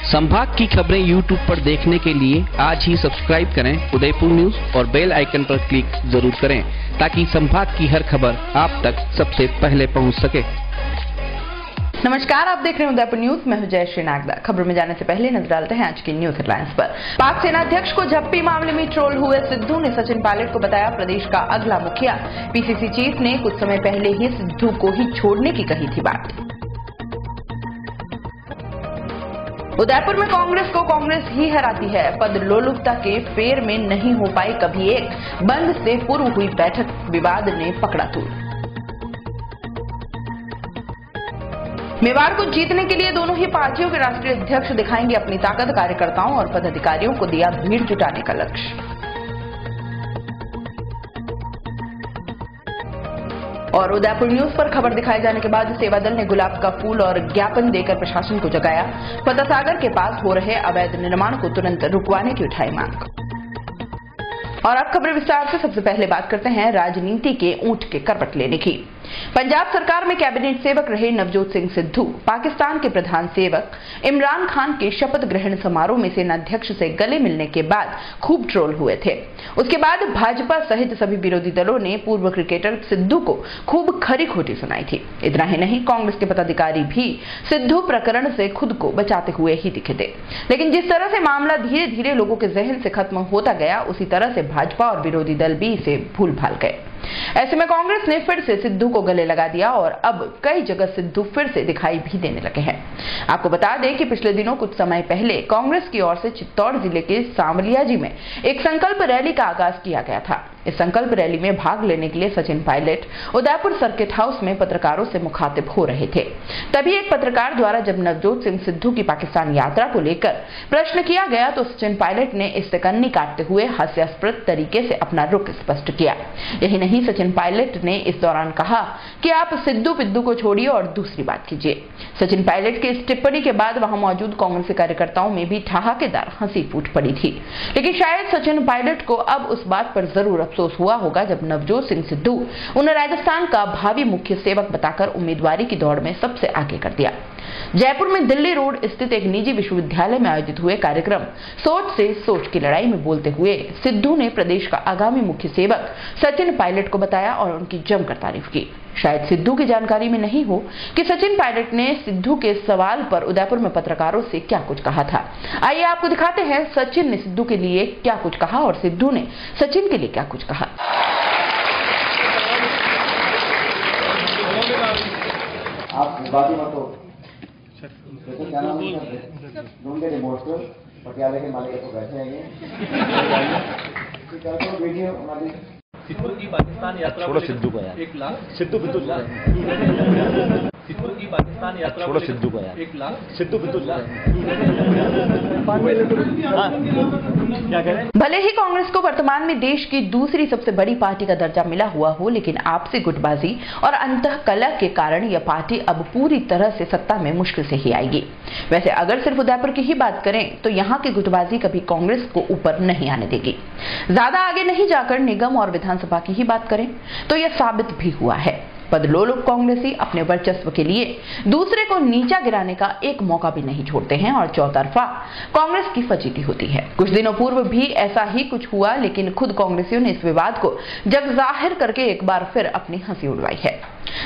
संभाग की खबरें YouTube पर देखने के लिए आज ही सब्सक्राइब करें उदयपुर न्यूज और बेल आइकन पर क्लिक जरूर करें ताकि संभाग की हर खबर आप तक सबसे पहले पहुंच सके। नमस्कार, आप देख रहे हैं उदयपुर न्यूज। मैं हूं जयश्री नागदा। खबर में जाने से पहले नजर डालते हैं आज की न्यूज हेडलाइंस पर। पाक सेनाध्यक्ष को झप्पी मामले में ट्रोल हुए सिद्धू ने सचिन पायलट को बताया प्रदेश का अगला मुखिया। पीसीसी चीफ ने कुछ समय पहले ही सिद्धू को ही छोड़ने की कही थी बात। उदयपुर में कांग्रेस को कांग्रेस ही हराती है। पद लोलुपता के फेर में नहीं हो पाई कभी एक। बंद से पूर्व हुई बैठक विवाद ने पकड़ा तूल। मेवाड़ को जीतने के लिए दोनों ही पार्टियों के राष्ट्रीय अध्यक्ष दिखाएंगे अपनी ताकत। कार्यकर्ताओं और पदाधिकारियों को दिया भीड़ जुटाने का लक्ष्य। और उदयपुर न्यूज पर खबर दिखाए जाने के बाद सेवा दल ने गुलाब का फूल और ज्ञापन देकर प्रशासन को जगाया। फतेहसागर के पास हो रहे अवैध निर्माण को तुरंत रुकवाने की उठाई मांग। और अब खबर विस्तार से। सबसे पहले बात करते हैं राजनीति के ऊंट के करवट लेने की। पंजाब सरकार में कैबिनेट सेवक रहे नवजोत सिंह सिद्धू पाकिस्तान के प्रधान सेवक इमरान खान के शपथ ग्रहण समारोह में सेनाध्यक्ष से गले मिलने के बाद खूब ट्रोल हुए थे। उसके बाद भाजपा सहित सभी विरोधी दलों ने पूर्व क्रिकेटर सिद्धू को खूब खरी खोटी सुनाई थी। इतना ही नहीं, कांग्रेस के पदाधिकारी भी सिद्धू प्रकरण से खुद को बचाते हुए ही दिखे थे। लेकिन जिस तरह से मामला धीरे धीरे लोगों के जहन से खत्म होता गया, उसी तरह से भाजपा और विरोधी दल भी इसे भूल भाल गए। ऐसे में कांग्रेस ने फिर से सिद्धू को गले लगा दिया और अब कई जगह सिद्धू फिर से दिखाई भी देने लगे हैं। आपको बता दें कि पिछले दिनों कुछ समय पहले कांग्रेस की ओर से चित्तौड़ जिले के सांवलियाजी में एक संकल्प रैली का आगाज किया गया था। इस संकल्प रैली में भाग लेने के लिए सचिन पायलट उदयपुर सर्किट हाउस में पत्रकारों से मुखातिब हो रहे थे। तभी एक पत्रकार द्वारा जब नवजोत सिंह सिद्धू की पाकिस्तान यात्रा को लेकर प्रश्न किया गया तो सचिन पायलट ने इससे कन्नी काटते हुए हास्यास्पद तरीके से अपना रुख स्पष्ट किया। यही नहीं, सचिन पायलट ने इस दौरान कहा कि आप सिद्धू पिद्धू को छोड़िए और दूसरी बात कीजिए। सचिन पायलट की इस टिप्पणी के बाद वहां मौजूद कांग्रेस कार्यकर्ताओं में भी ठहाकेदार हंसी फूट पड़ी थी। लेकिन शायद सचिन पायलट को अब उस बात पर जरूर अफसोस हुआ होगा जब नवजोत सिंह सिद्धू उन्हें राजस्थान का भावी मुख्य सेवक बताकर उम्मीदवारी की दौड़ में सबसे आगे कर दिया। जयपुर में दिल्ली रोड स्थित एक निजी विश्वविद्यालय में आयोजित हुए कार्यक्रम सोच से सोच की लड़ाई में बोलते हुए सिद्धू ने प्रदेश का आगामी मुख्य सेवक सचिन पायलट को बताया और उनकी जमकर तारीफ की। शायद सिद्धू की जानकारी में नहीं हो कि सचिन पायलट ने सिद्धू के सवाल पर उदयपुर में पत्रकारों से क्या कुछ कहा था। आइए आपको दिखाते हैं सचिन ने सिद्धू के लिए क्या कुछ कहा और सिद्धू ने सचिन के लिए क्या कुछ कहा। आप विवादी मत हो। क्या नाम है? ढूंढे रिमोट को पटियाले के मालिक को बैठे हैं वीडियो हमारी सिद्धू की पाकिस्तान यात्रा छोड़ो सिद्धू का यार 1 लाख सिद्धू पिद्धू सिद्धू की पाकिस्तान यात्रा छोड़ो सिद्धू का यार 1 लाख सिद्धू पिद्धू क्या कह रहे हैं? भले ही कांग्रेस को वर्तमान में देश की दूसरी सबसे बड़ी पार्टी का दर्जा मिला हुआ हो, लेकिन आपसी गुटबाजी और अंतःकलह के कारण यह पार्टी अब पूरी तरह से सत्ता में मुश्किल से ही आएगी। वैसे अगर सिर्फ उदयपुर की ही बात करें तो यहाँ की गुटबाजी कभी कांग्रेस को ऊपर नहीं आने देगी। ज्यादा आगे नहीं जाकर निगम और विधानसभा की ही बात करें तो यह साबित भी हुआ है। पदलोलुप कांग्रेसी अपने वर्चस्व के लिए दूसरे को नीचा गिराने का एक मौका भी नहीं छोड़ते हैं और चौतरफा कांग्रेस की फजीती होती है। कुछ दिनों पूर्व भी ऐसा ही कुछ हुआ, लेकिन खुद कांग्रेसियों ने इस विवाद को जग जाहिर करके एक बार फिर अपनी हंसी उड़वाई है।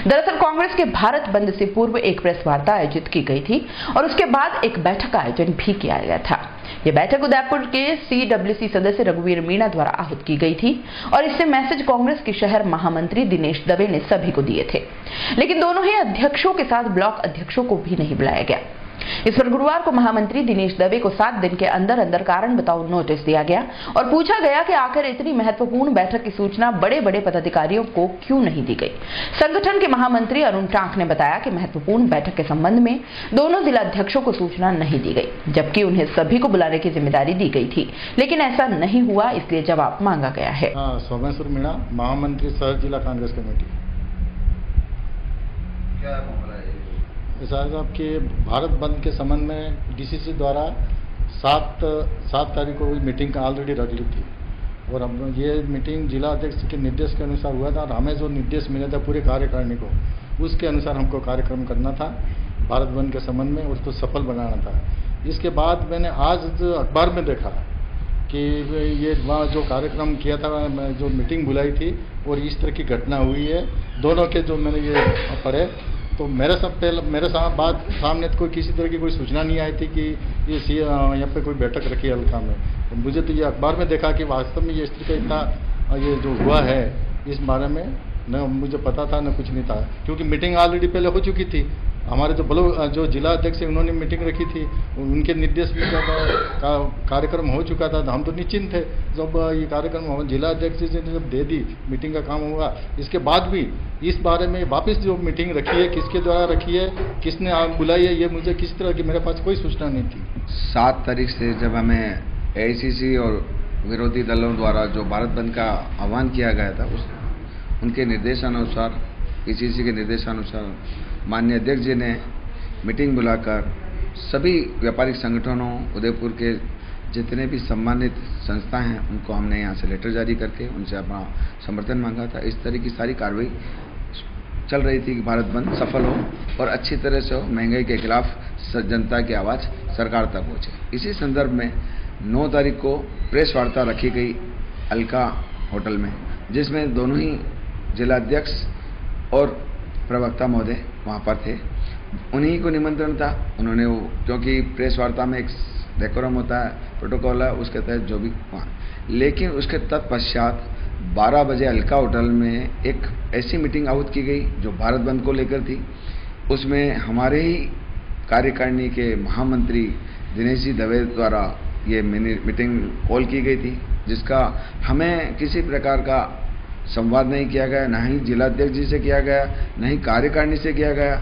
दरअसल कांग्रेस के भारत बंद से पूर्व एक प्रेस वार्ता आयोजित की गई थी और उसके बाद एक बैठक का आयोजन भी किया गया था। यह बैठक उदयपुर के CWC सदस्य रघुवीर मीणा द्वारा आहूत की गई थी और इससे मैसेज कांग्रेस के शहर महामंत्री दिनेश दवे ने सभी को दिए थे। लेकिन दोनों ही अध्यक्षों के साथ ब्लॉक अध्यक्षों को भी नहीं बुलाया गया। इस पर गुरुवार को महामंत्री दिनेश दवे को 7 दिन के अंदर अंदर कारण बताओ नोटिस दिया गया और पूछा गया कि आखिर इतनी महत्वपूर्ण बैठक की सूचना बड़े बड़े पदाधिकारियों को क्यों नहीं दी गई। संगठन के महामंत्री अरुण टांक ने बताया कि महत्वपूर्ण बैठक के संबंध में दोनों जिला अध्यक्षों को सूचना नहीं दी गई, जबकि उन्हें सभी को बुलाने की जिम्मेदारी दी गई थी, लेकिन ऐसा नहीं हुआ, इसलिए जवाब मांगा गया है। सोमेश्वर मीणा, महामंत्री शहर जिला कांग्रेस कमेटी। क्या मामला है? साहब के भारत बंद के संबंध में डीसीसी द्वारा 7 तारीख को मीटिंग ऑलरेडी रख ली थी और हम ये मीटिंग जिला अध्यक्ष के निर्देश के अनुसार हुआ था और हमें जो निर्देश मिले थे पूरे कार्यकारिणी को, उसके अनुसार हमको कार्यक्रम करना था। भारत बंद के संबंध में उसको सफल बनाना था। इसके बाद मैंने आज अखबार में देखा कि ये वहाँ जो कार्यक्रम किया था, जो मीटिंग बुलाई थी और इस तरह की घटना हुई है। दोनों के जो मैंने ये पढ़े तो मेरे बात सामने तो कोई किसी तरह की कोई सूचना नहीं आई थी कि ये यहाँ पे कोई बैठक रखी है हल्का में। तो मुझे तो ये अखबार में देखा कि वास्तव में ये इस तरह का इतना ये जो हुआ है इस बारे में न मुझे पता था न कुछ नहीं था, क्योंकि मीटिंग ऑलरेडी पहले हो चुकी थी। हमारे जो जिला अध्यक्ष है उन्होंने मीटिंग रखी थी, उनके निर्देश में जब कार्यक्रम हो चुका था तो हम तो निश्चिंत थे। जब ये कार्यक्रम जिला अध्यक्ष जी ने जब दे दी, मीटिंग का काम हुआ, इसके बाद भी इस बारे में वापस जो मीटिंग रखी है, किसके द्वारा रखी है, किसने बुलाई है, ये मुझे किसी तरह की मेरे पास कोई सूचना नहीं थी। 7 तारीख से जब हमें AICC और विरोधी दलों द्वारा जो भारत बंद का आह्वान किया गया था, उनके निर्देशानुसार, PCC के निर्देशानुसार माननीय अध्यक्ष जी ने मीटिंग बुलाकर सभी व्यापारिक संगठनों, उदयपुर के जितने भी सम्मानित संस्था हैं, उनको हमने यहाँ से लेटर जारी करके उनसे अपना समर्थन मांगा था। इस तरह की सारी कार्रवाई चल रही थी कि भारत बंद सफल हो और अच्छी तरह से हो, महंगाई के खिलाफ जनता की आवाज़ सरकार तक पहुँचे। इसी संदर्भ में 9 तारीख को प्रेस वार्ता रखी गई अलका होटल में, जिसमें दोनों ही जिलाध्यक्ष और प्रवक्ता महोदय वहाँ पर थे। उन्हीं को निमंत्रण था। उन्होंने वो, क्योंकि प्रेस वार्ता में एक डेकोरम होता है, प्रोटोकॉल है, उसके तहत जो भी वहाँ, लेकिन उसके तत्पश्चात 12 बजे अलका होटल में एक ऐसी मीटिंग आहूत की गई जो भारत बंद को लेकर थी। उसमें हमारे ही कार्यकारिणी के महामंत्री दिनेश जी दवे द्वारा ये मीटिंग कॉल की गई थी, जिसका हमें किसी प्रकार का संवाद नहीं किया गया, न ही जिलाध्यक्ष जी से किया गया, न ही कार्यकारिणी से किया गया।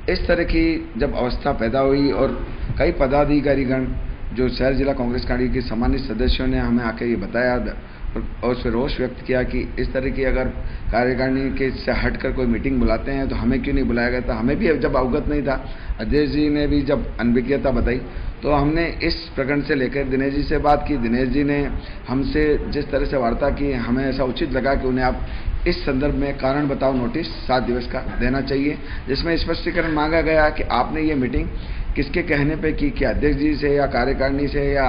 इस तरह की जब अवस्था पैदा हुई और कई पदाधिकारीगण जो शहर जिला कांग्रेस कमेटी के सम्मानित सदस्यों ने हमें आके ये बताया और उस पर रोष व्यक्त किया कि इस तरह की अगर कार्यकारिणी के से हटकर कोई मीटिंग बुलाते हैं तो हमें क्यों नहीं बुलाया गया था। हमें भी जब अवगत नहीं था, अध्यक्ष जी ने भी जब अनभिज्ञता बताई तो हमने इस प्रकरण से लेकर दिनेश जी से बात की। दिनेश जी ने हमसे जिस तरह से वार्ता की, हमें ऐसा उचित लगा कि उन्हें आप इस संदर्भ में कारण बताओ नोटिस 7 दिवस का देना चाहिए, जिसमें स्पष्टीकरण मांगा गया कि आपने ये मीटिंग किसके कहने पे की, क्या अध्यक्ष जी से या कार्यकारिणी से या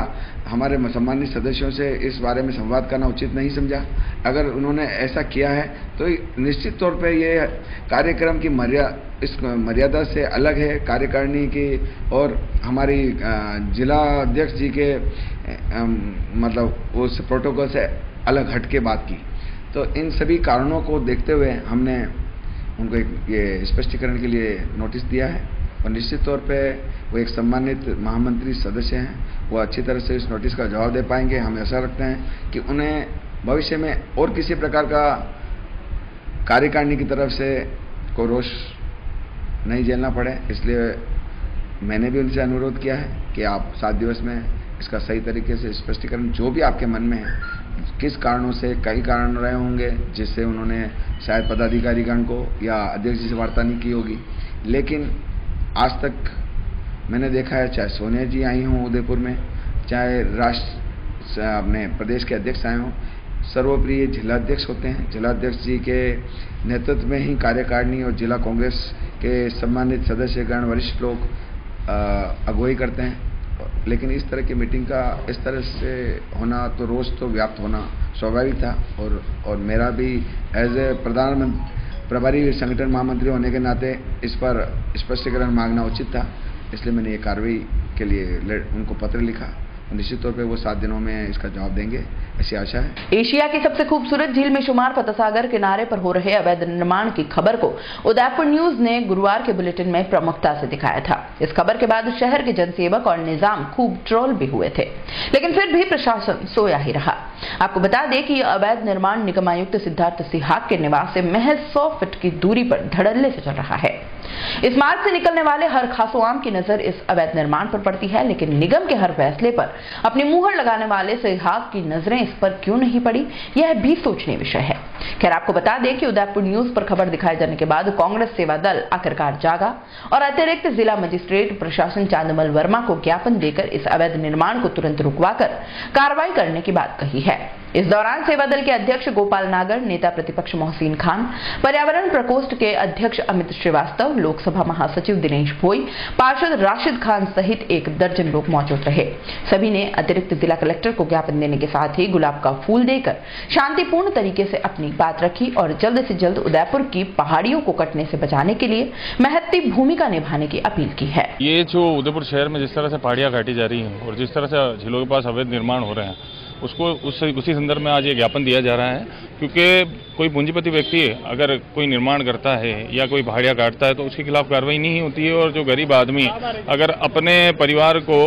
हमारे सम्मानित सदस्यों से इस बारे में संवाद करना उचित नहीं समझा। अगर उन्होंने ऐसा किया है तो निश्चित तौर पे ये कार्यक्रम की मर्यादा से अलग है, कार्यकारिणी की और हमारी जिला अध्यक्ष जी के मतलब उस प्रोटोकॉल से अलग हट के बात की। तो इन सभी कारणों को देखते हुए हमने उनको ये स्पष्टीकरण के लिए नोटिस दिया है और निश्चित तौर पे वो एक सम्मानित महामंत्री सदस्य हैं, वो अच्छी तरह से इस नोटिस का जवाब दे पाएंगे। हम ऐसा रखते हैं कि उन्हें भविष्य में और किसी प्रकार का कार्यकारिणी की तरफ से कोई रोष नहीं झेलना पड़े, इसलिए मैंने भी उनसे अनुरोध किया है कि आप 7 दिवस में इसका सही तरीके से स्पष्टीकरण जो भी आपके मन में है, किस कारणों से, कई कारण रहे होंगे जिससे उन्होंने शायद पदाधिकारीगण को या अध्यक्ष जी से वार्ता नहीं की होगी, लेकिन आज तक मैंने देखा है चाहे सोनिया जी आई हों उदयपुर में, चाहे राष्ट्र अपने प्रदेश के अध्यक्ष आए हों, सर्वप्रिय जिलाध्यक्ष होते हैं। जिलाध्यक्ष जी के नेतृत्व में ही कार्यकारिणी और जिला कांग्रेस के सम्मानित सदस्यगण, वरिष्ठ लोग अगुवाई करते हैं। लेकिन इस तरह की मीटिंग का इस तरह से होना तो रोज तो व्याप्त होना स्वाभाविक था और मेरा भी एज ए प्रभारी संगठन महामंत्री होने के नाते इस पर स्पष्टीकरण मांगना उचित था, इसलिए मैंने ये कार्रवाई के लिए उनको पत्र लिखा। निश्चित तौर पे वो 7 दिनों में इसका जवाब देंगे, ऐसी आशा है। एशिया की सबसे खूबसूरत झील में शुमार फतहसागर किनारे पर हो रहे अवैध निर्माण की खबर को उदयपुर न्यूज ने गुरुवार के बुलेटिन में प्रमुखता से दिखाया था। इस खबर के बाद शहर के जनसेवक और निजाम खूब ट्रोल भी हुए थे, लेकिन फिर भी प्रशासन सोया ही रहा। आपको बता दें कि अवैध निर्माण निगम आयुक्त सिद्धार्थ सिहाग के निवास से महज 100 फीट की दूरी पर धड़ल्ले से चल रहा है। इस मार्ग से निकलने वाले हर खासो आम की नजर इस अवैध निर्माण पर पड़ती है, लेकिन निगम के हर फैसले पर अपनी मुहर लगाने वाले सिहाग की नजरें इस पर क्यों नहीं पड़ी, यह भी सोचनीय विषय है। खैर, आपको बता दें कि उदयपुर न्यूज पर खबर दिखाए जाने के बाद कांग्रेस सेवा दल आखिरकार जागा और अतिरिक्त जिला मजिस्ट्रेट प्रशासन चांदमल वर्मा को ज्ञापन देकर इस अवैध निर्माण को तुरंत रुकवाकर कार्रवाई करने की बात कही है। इस दौरान सेवा दल के अध्यक्ष गोपाल नागर, नेता प्रतिपक्ष मोहसिन खान, पर्यावरण प्रकोष्ठ के अध्यक्ष अमित श्रीवास्तव, लोकसभा महासचिव दिनेश भोई, पार्षद राशिद खान सहित एक दर्जन लोग मौजूद रहे। सभी ने अतिरिक्त जिला कलेक्टर को ज्ञापन देने के साथ ही गुलाब का फूल देकर शांतिपूर्ण तरीके से अपनी बात रखी और जल्द से जल्द उदयपुर की पहाड़ियों को कटने से बचाने के लिए महत्ती भूमिका निभाने की अपील की है। ये जो उदयपुर शहर में जिस तरह से पहाड़ियां काटी जा रही हैं और जिस तरह से झीलों के पास अवैध निर्माण हो रहे हैं, उसको उसी संदर्भ में आज ये ज्ञापन दिया जा रहा है। क्योंकि कोई पूंजीपति व्यक्ति अगर कोई निर्माण करता है या कोई पहाड़ियां काटता है तो उसके खिलाफ कार्रवाई नहीं होती है, और जो गरीब आदमी अगर अपने परिवार को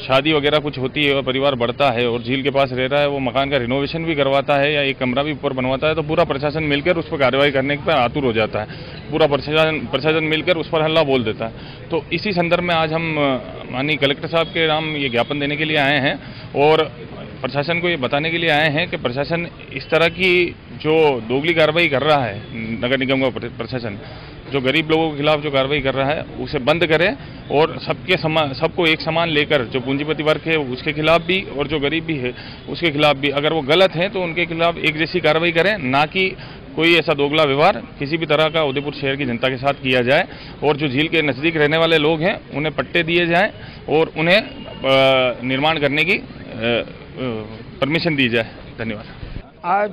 शादी वगैरह कुछ होती है और परिवार बढ़ता है और झील के पास रह रहा है, वो मकान का रिनोवेशन भी करवाता है या एक कमरा भी ऊपर बनवाता है, तो पूरा प्रशासन मिलकर उस पर कार्रवाई करने पर आतुर हो जाता है। पूरा प्रशासन मिलकर उस पर हल्ला बोल देता है। तो इसी संदर्भ में आज हम माननीय कलेक्टर साहब के नाम ये ज्ञापन देने के लिए आए हैं और प्रशासन को ये बताने के लिए आए हैं कि प्रशासन इस तरह की जो दोगली कार्रवाई कर रहा है, नगर निगम का प्रशासन जो गरीब लोगों के खिलाफ जो कार्रवाई कर रहा है उसे बंद करे और सबको एक समान लेकर, जो पूंजीपति वर्ग है उसके खिलाफ भी और जो गरीब भी है उसके खिलाफ भी, अगर वो गलत है तो उनके खिलाफ एक जैसी कार्रवाई करें, ना कि कोई ऐसा दोगला व्यवहार किसी भी तरह का उदयपुर शहर की जनता के साथ किया जाए। और जो झील के नज़दीक रहने वाले लोग हैं उन्हें पट्टे दिए जाएं और उन्हें निर्माण करने की परमिशन दी जाए। धन्यवाद। आज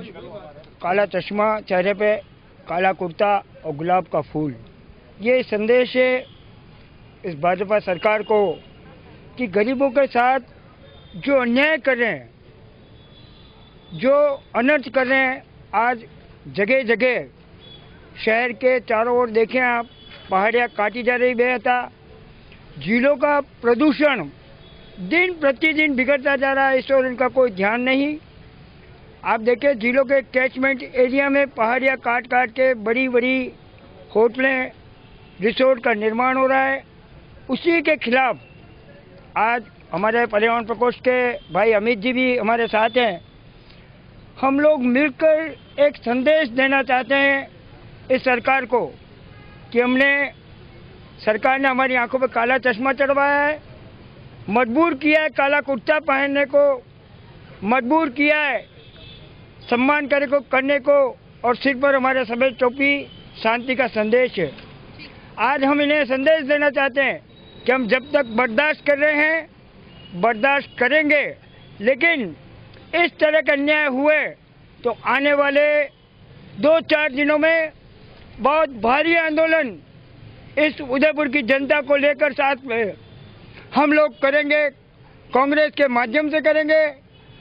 काला चश्मा, चेहरे पे काला कुर्ता और गुलाब का फूल, ये संदेश है इस भाजपा सरकार को कि गरीबों के साथ जो अन्याय कर रहे हैं, जो अनर्थ कर रहे हैं, आज जगह जगह शहर के चारों ओर देखें आप, पहाड़ियाँ काटी जा रही बेहता, झीलों का प्रदूषण दिन प्रतिदिन बिगड़ता जा रहा है, इस ओर इनका कोई ध्यान नहीं। आप देखें झीलों के कैचमेंट एरिया में पहाड़ियाँ काट काट के बड़ी बड़ी होटलें, रिसोर्ट का निर्माण हो रहा है। उसी के खिलाफ आज हमारे पर्यावरण प्रकोष्ठ के भाई अमित जी भी हमारे साथ हैं। हम लोग मिलकर एक संदेश देना चाहते हैं इस सरकार को कि सरकार ने हमारी आंखों पर काला चश्मा चढ़वाया है, मजबूर किया है काला कुर्ता पहनने को, मजबूर किया है सम्मान करने को, और सिर पर हमारे सफेद टोपी शांति का संदेश है। आज हम इन्हें संदेश देना चाहते हैं कि हम जब तक बर्दाश्त कर रहे हैं बर्दाश्त करेंगे, लेकिन इस तरह के अन्याय हुए तो आने वाले 2-4 दिनों में बहुत भारी आंदोलन इस उदयपुर की जनता को लेकर साथ में हम लोग करेंगे, कांग्रेस के माध्यम से करेंगे।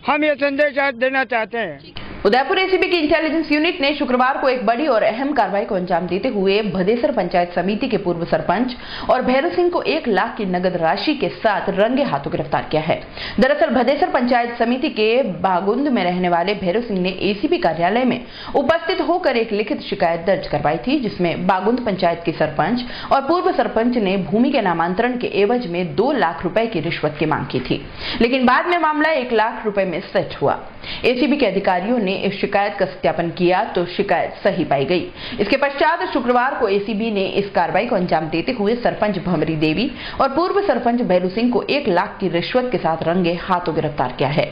हम ये संदेश आज देना चाहते हैं। उदयपुर एसीबी की इंटेलिजेंस यूनिट ने शुक्रवार को एक बड़ी और अहम कार्रवाई को अंजाम देते हुए भदेसर पंचायत समिति के पूर्व सरपंच और भैरव सिंह को 1 लाख की नगद राशि के साथ रंगे हाथों गिरफ्तार किया है। दरअसल भदेसर पंचायत समिति के बागुंद में रहने वाले भैरव सिंह ने एसीबी कार्यालय में उपस्थित होकर एक लिखित शिकायत दर्ज करवाई थी, जिसमें बागुंद पंचायत के सरपंच और पूर्व सरपंच ने भूमि के नामांतरण के एवज में 2 लाख रुपए की रिश्वत की मांग की थी, लेकिन बाद में मामला 1 लाख रुपए में सेट हुआ। एसीबी के अधिकारियों ने इस शिकायत का सत्यापन किया तो शिकायत सही पाई गई। इसके पश्चात शुक्रवार को एसीबी ने इस कार्रवाई को अंजाम देते हुए सरपंच भंवरी देवी और पूर्व सरपंच भैरू सिंह को 1 लाख की रिश्वत के साथ रंगे हाथों गिरफ्तार किया है।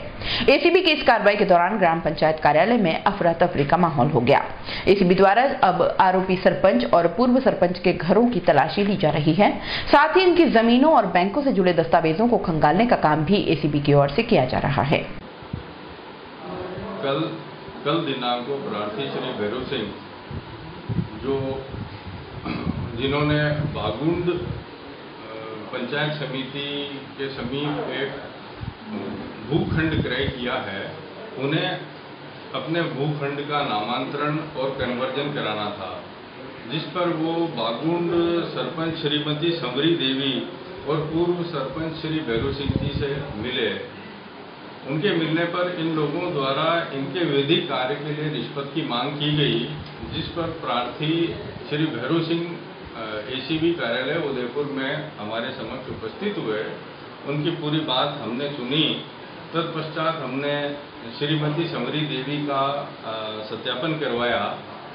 एसीबी की इस कार्रवाई के दौरान ग्राम पंचायत कार्यालय में अफरा तफरी का माहौल हो गया। एसीबी द्वारा अब आरोपी सरपंच और पूर्व सरपंच के घरों की तलाशी ली जा रही है, साथ ही इनकी जमीनों और बैंकों से जुड़े दस्तावेजों को खंगालने का काम भी एसीबी की ओर से किया जा रहा है। कल दिनांक को प्रार्थी श्री भैरव सिंह जिन्होंने बागुंड पंचायत समिति के समीप एक भूखंड क्रय किया है, उन्हें अपने भूखंड का नामांतरण और कन्वर्जन कराना था, जिस पर वो बागुंड सरपंच श्रीमती समरी देवी और पूर्व सरपंच श्री भैरव सिंह जी से मिले। उनके मिलने पर इन लोगों द्वारा इनके वैधिक कार्य के लिए रिश्वत की मांग की गई, जिस पर प्रार्थी श्री भैरव सिंह एसीबी कार्यालय उदयपुर में हमारे समक्ष उपस्थित हुए। उनकी पूरी बात हमने सुनी। तत्पश्चात हमने श्रीमती समरी देवी का सत्यापन करवाया।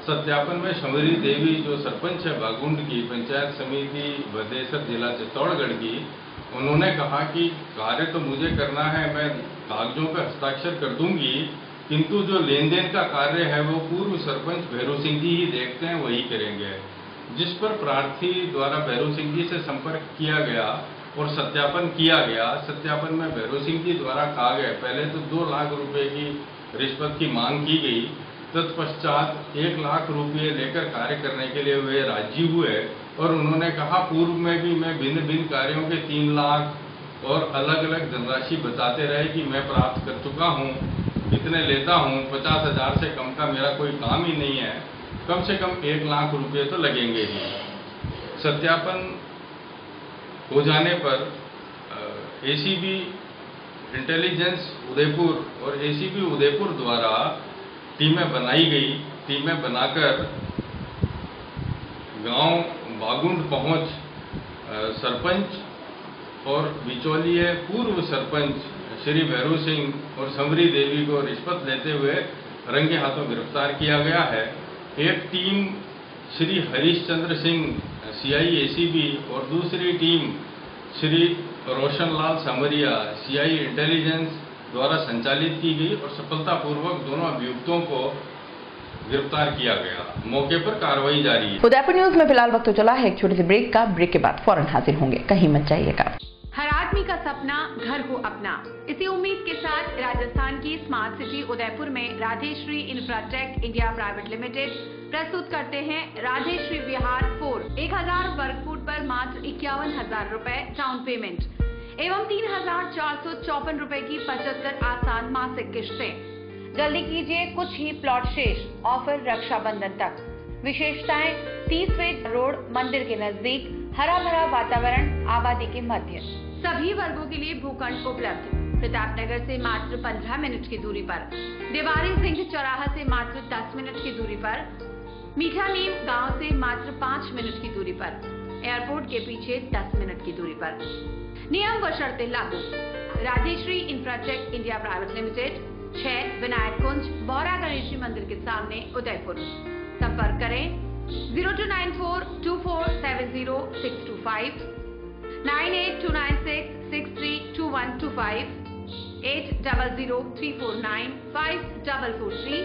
सत्यापन में समरी देवी जो सरपंच है बागुंड की पंचायत समिति भदेसर जिला चित्तौड़गढ़ की, उन्होंने कहा कि कार्य तो मुझे करना है, मैं कागजों पर हस्ताक्षर कर दूंगी, किंतु जो लेन देन का कार्य है वो पूर्व सरपंच भैरू सिंह जी ही देखते हैं, वही करेंगे। जिस पर प्रार्थी द्वारा भैरू सिंह जी से संपर्क किया गया और सत्यापन किया गया। सत्यापन में भैरू सिंह जी द्वारा कहा गया, पहले तो 2 लाख रुपए की रिश्वत की मांग की गई, तत्पश्चात 1 लाख रुपये लेकर कार्य करने के लिए वे राजी हुए और उन्होंने कहा पूर्व में भी मैं भिन्न भिन्न कार्यों के 3 लाख और अलग अलग धनराशि बताते रहे कि मैं प्राप्त कर चुका हूँ, इतने लेता हूँ, 50,000 से कम का मेरा कोई काम ही नहीं है, कम से कम 1 लाख रुपये तो लगेंगे ही। सत्यापन हो जाने पर एसीबी इंटेलिजेंस उदयपुर और एसीबी उदयपुर द्वारा टीमें बनाई गई। टीमें बनाकर गांव बागुंड पहुंच सरपंच और बिचौलिए पूर्व सरपंच श्री भैरू सिंह और समरी देवी को रिश्वत लेते हुए रंगे हाथों गिरफ्तार किया गया है। एक team Shri Harishchandra Singh CI ACB और दूसरी टीम श्री रोशनलाल समरिया सीआई इंटेलिजेंस द्वारा संचालित की गई और सफलतापूर्वक दोनों अभियुक्तों को गिरफ्तार किया गया। मौके पर कार्रवाई जारी है। उदयपुर न्यूज में फिलहाल वक्त तो चला है एक छोटे से ब्रेक का। ब्रेक के बाद फौरन हाजिर होंगे, कहीं मत जाइएगा। हर आदमी का सपना घर हो अपना। इसी उम्मीद के साथ राजस्थान की स्मार्ट सिटी उदयपुर में राधेश्री इंफ्राटेक इंडिया प्राइवेट लिमिटेड प्रस्तुत करते हैं राधेश्री विहार 4। 1000 वर्ग फुट पर मात्र 51,000 रुपए डाउन पेमेंट एवं 3,454 रुपए की 75 आसान मासिक किश्तें। जल्दी कीजिए, कुछ ही प्लॉट शेष। ऑफर रक्षाबंधन तक। विशेषताएं 30 फीट रोड, मंदिर के नजदीक, हरा भरा वातावरण, आबादी के मध्य। सभी वर्गों के लिए भूखंड उपलब्ध। प्रतापनगर से मात्र 15 मिनट की दूरी पर, देवारी सिंह चौराहा से मात्र 10 मिनट की दूरी पर, मीठा नीम गांव से मात्र 5 मिनट की दूरी पर, एयरपोर्ट के पीछे 10 मिनट की दूरी पर। नियम व शर्तें लागू। Radheshri Infratech India private limited, 6 Vinayak Kunj, Baura Ganesh मंदिर के सामने, उदयपुर। संपर्क करें 02942470 982966322125 8003495443।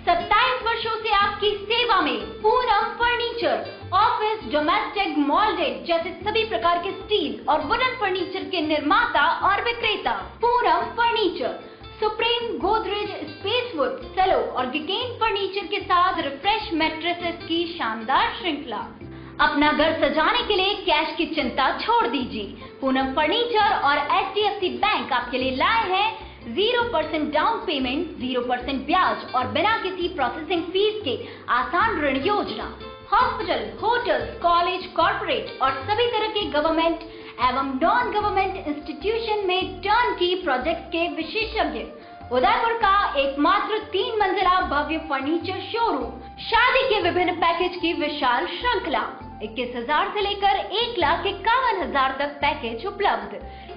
27 वर्षों से आपकी सेवा में पूनम फर्नीचर। ऑफिस, डोमेस्टिक, मॉल्डेड जैसे सभी प्रकार के स्टील और वुडन फर्नीचर के निर्माता और विक्रेता। Poonam furniture Supreme, Godrej, Spacewood, Cello और गिगेन फर्नीचर के साथ रिफ्रेश मैट्रेसेस की शानदार श्रृंखला। अपना घर सजाने के लिए कैश की चिंता छोड़ दीजिए। पूनम फर्नीचर और HDFC बैंक आपके लिए लाए हैं 0% डाउन पेमेंट, 0% ब्याज और बिना किसी प्रोसेसिंग फीस के आसान ऋण योजना। हॉस्पिटल, होटल्स, कॉलेज, कॉर्पोरेट और सभी तरह के गवर्नमेंट एवं नॉन गवर्नमेंट इंस्टीट्यूशन में टर्न की प्रोजेक्ट के विशेषज्ञ। उदयपुर का एकमात्र 3 मंजिला भव्य फर्नीचर शोरूम। शादी के विभिन्न पैकेज की विशाल श्रृंखला। 21,000 से लेकर 1,51,000 तक पैकेज उपलब्ध।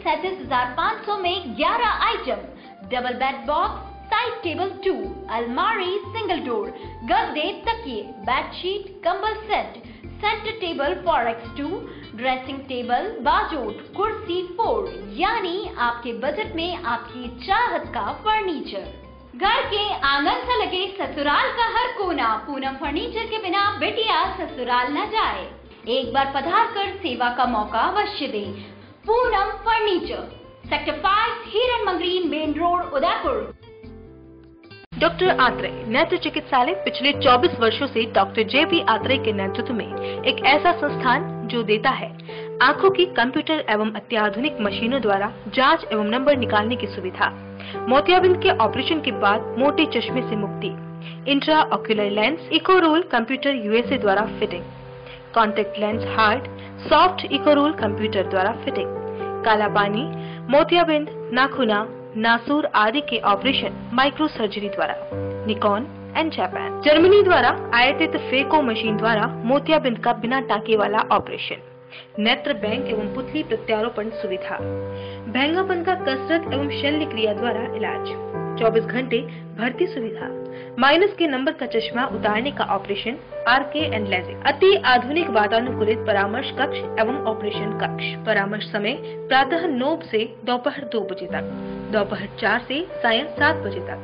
37,500 में 11 item, double bed box, side table 2, अलमारी, सिंगल डोर, गद्दे, तकिए, बेडशीट, कंबल set, centre table 4x2, dressing table, बाजोट, कुर्सी 4, यानी आपके बजट में आपकी चाहत का फर्नीचर। घर के आंगन से लगे ससुराल का हर कोना। पूनम फर्नीचर के बिना बेटिया ससुराल न जाए। एक बार पधार कर सेवा का मौका अवश्य दे। पूनम फर्नीचर, सेक्टर 5, हिरन Mangri, main road, Udaipur. Doctor Atreya नेत्र चिकित्सालय पिछले 24 वर्षों से डॉक्टर JB आत्रेय के नेतृत्व में एक ऐसा संस्थान जो देता है आंखों की कंप्यूटर एवं अत्याधुनिक मशीनों द्वारा जांच एवं नंबर निकालने की सुविधा, मोतियाबिंद के ऑपरेशन के बाद मोटे चश्मे से मुक्ति, intra ocular lens, eco roll computer USA द्वारा fitting, contact lens hard, soft eco roll computer द्वारा फिटिंग, काला पानी, मोतियाबिंद, नाखूना, नासूर आदि के ऑपरेशन माइक्रो सर्जरी द्वारा, निकॉन एंड जापान, जर्मनी द्वारा आयातित फेको मशीन द्वारा मोतियाबिंद का बिना टाके वाला ऑपरेशन, नेत्र बैंक एवं पुतली प्रत्यारोपण सुविधा, भैंगापन का कसरत एवं शल्य क्रिया द्वारा इलाज, 24 घंटे भर्ती सुविधा, माइनस के नंबर का चश्मा उतारने का ऑपरेशन RK एंड लेजिक, अति आधुनिक वातानुकूलित परामर्श कक्ष एवं ऑपरेशन कक्ष। परामर्श समय प्रातः 9 से दोपहर 2 बजे तक, दोपहर 4 से सायं 7 बजे तक,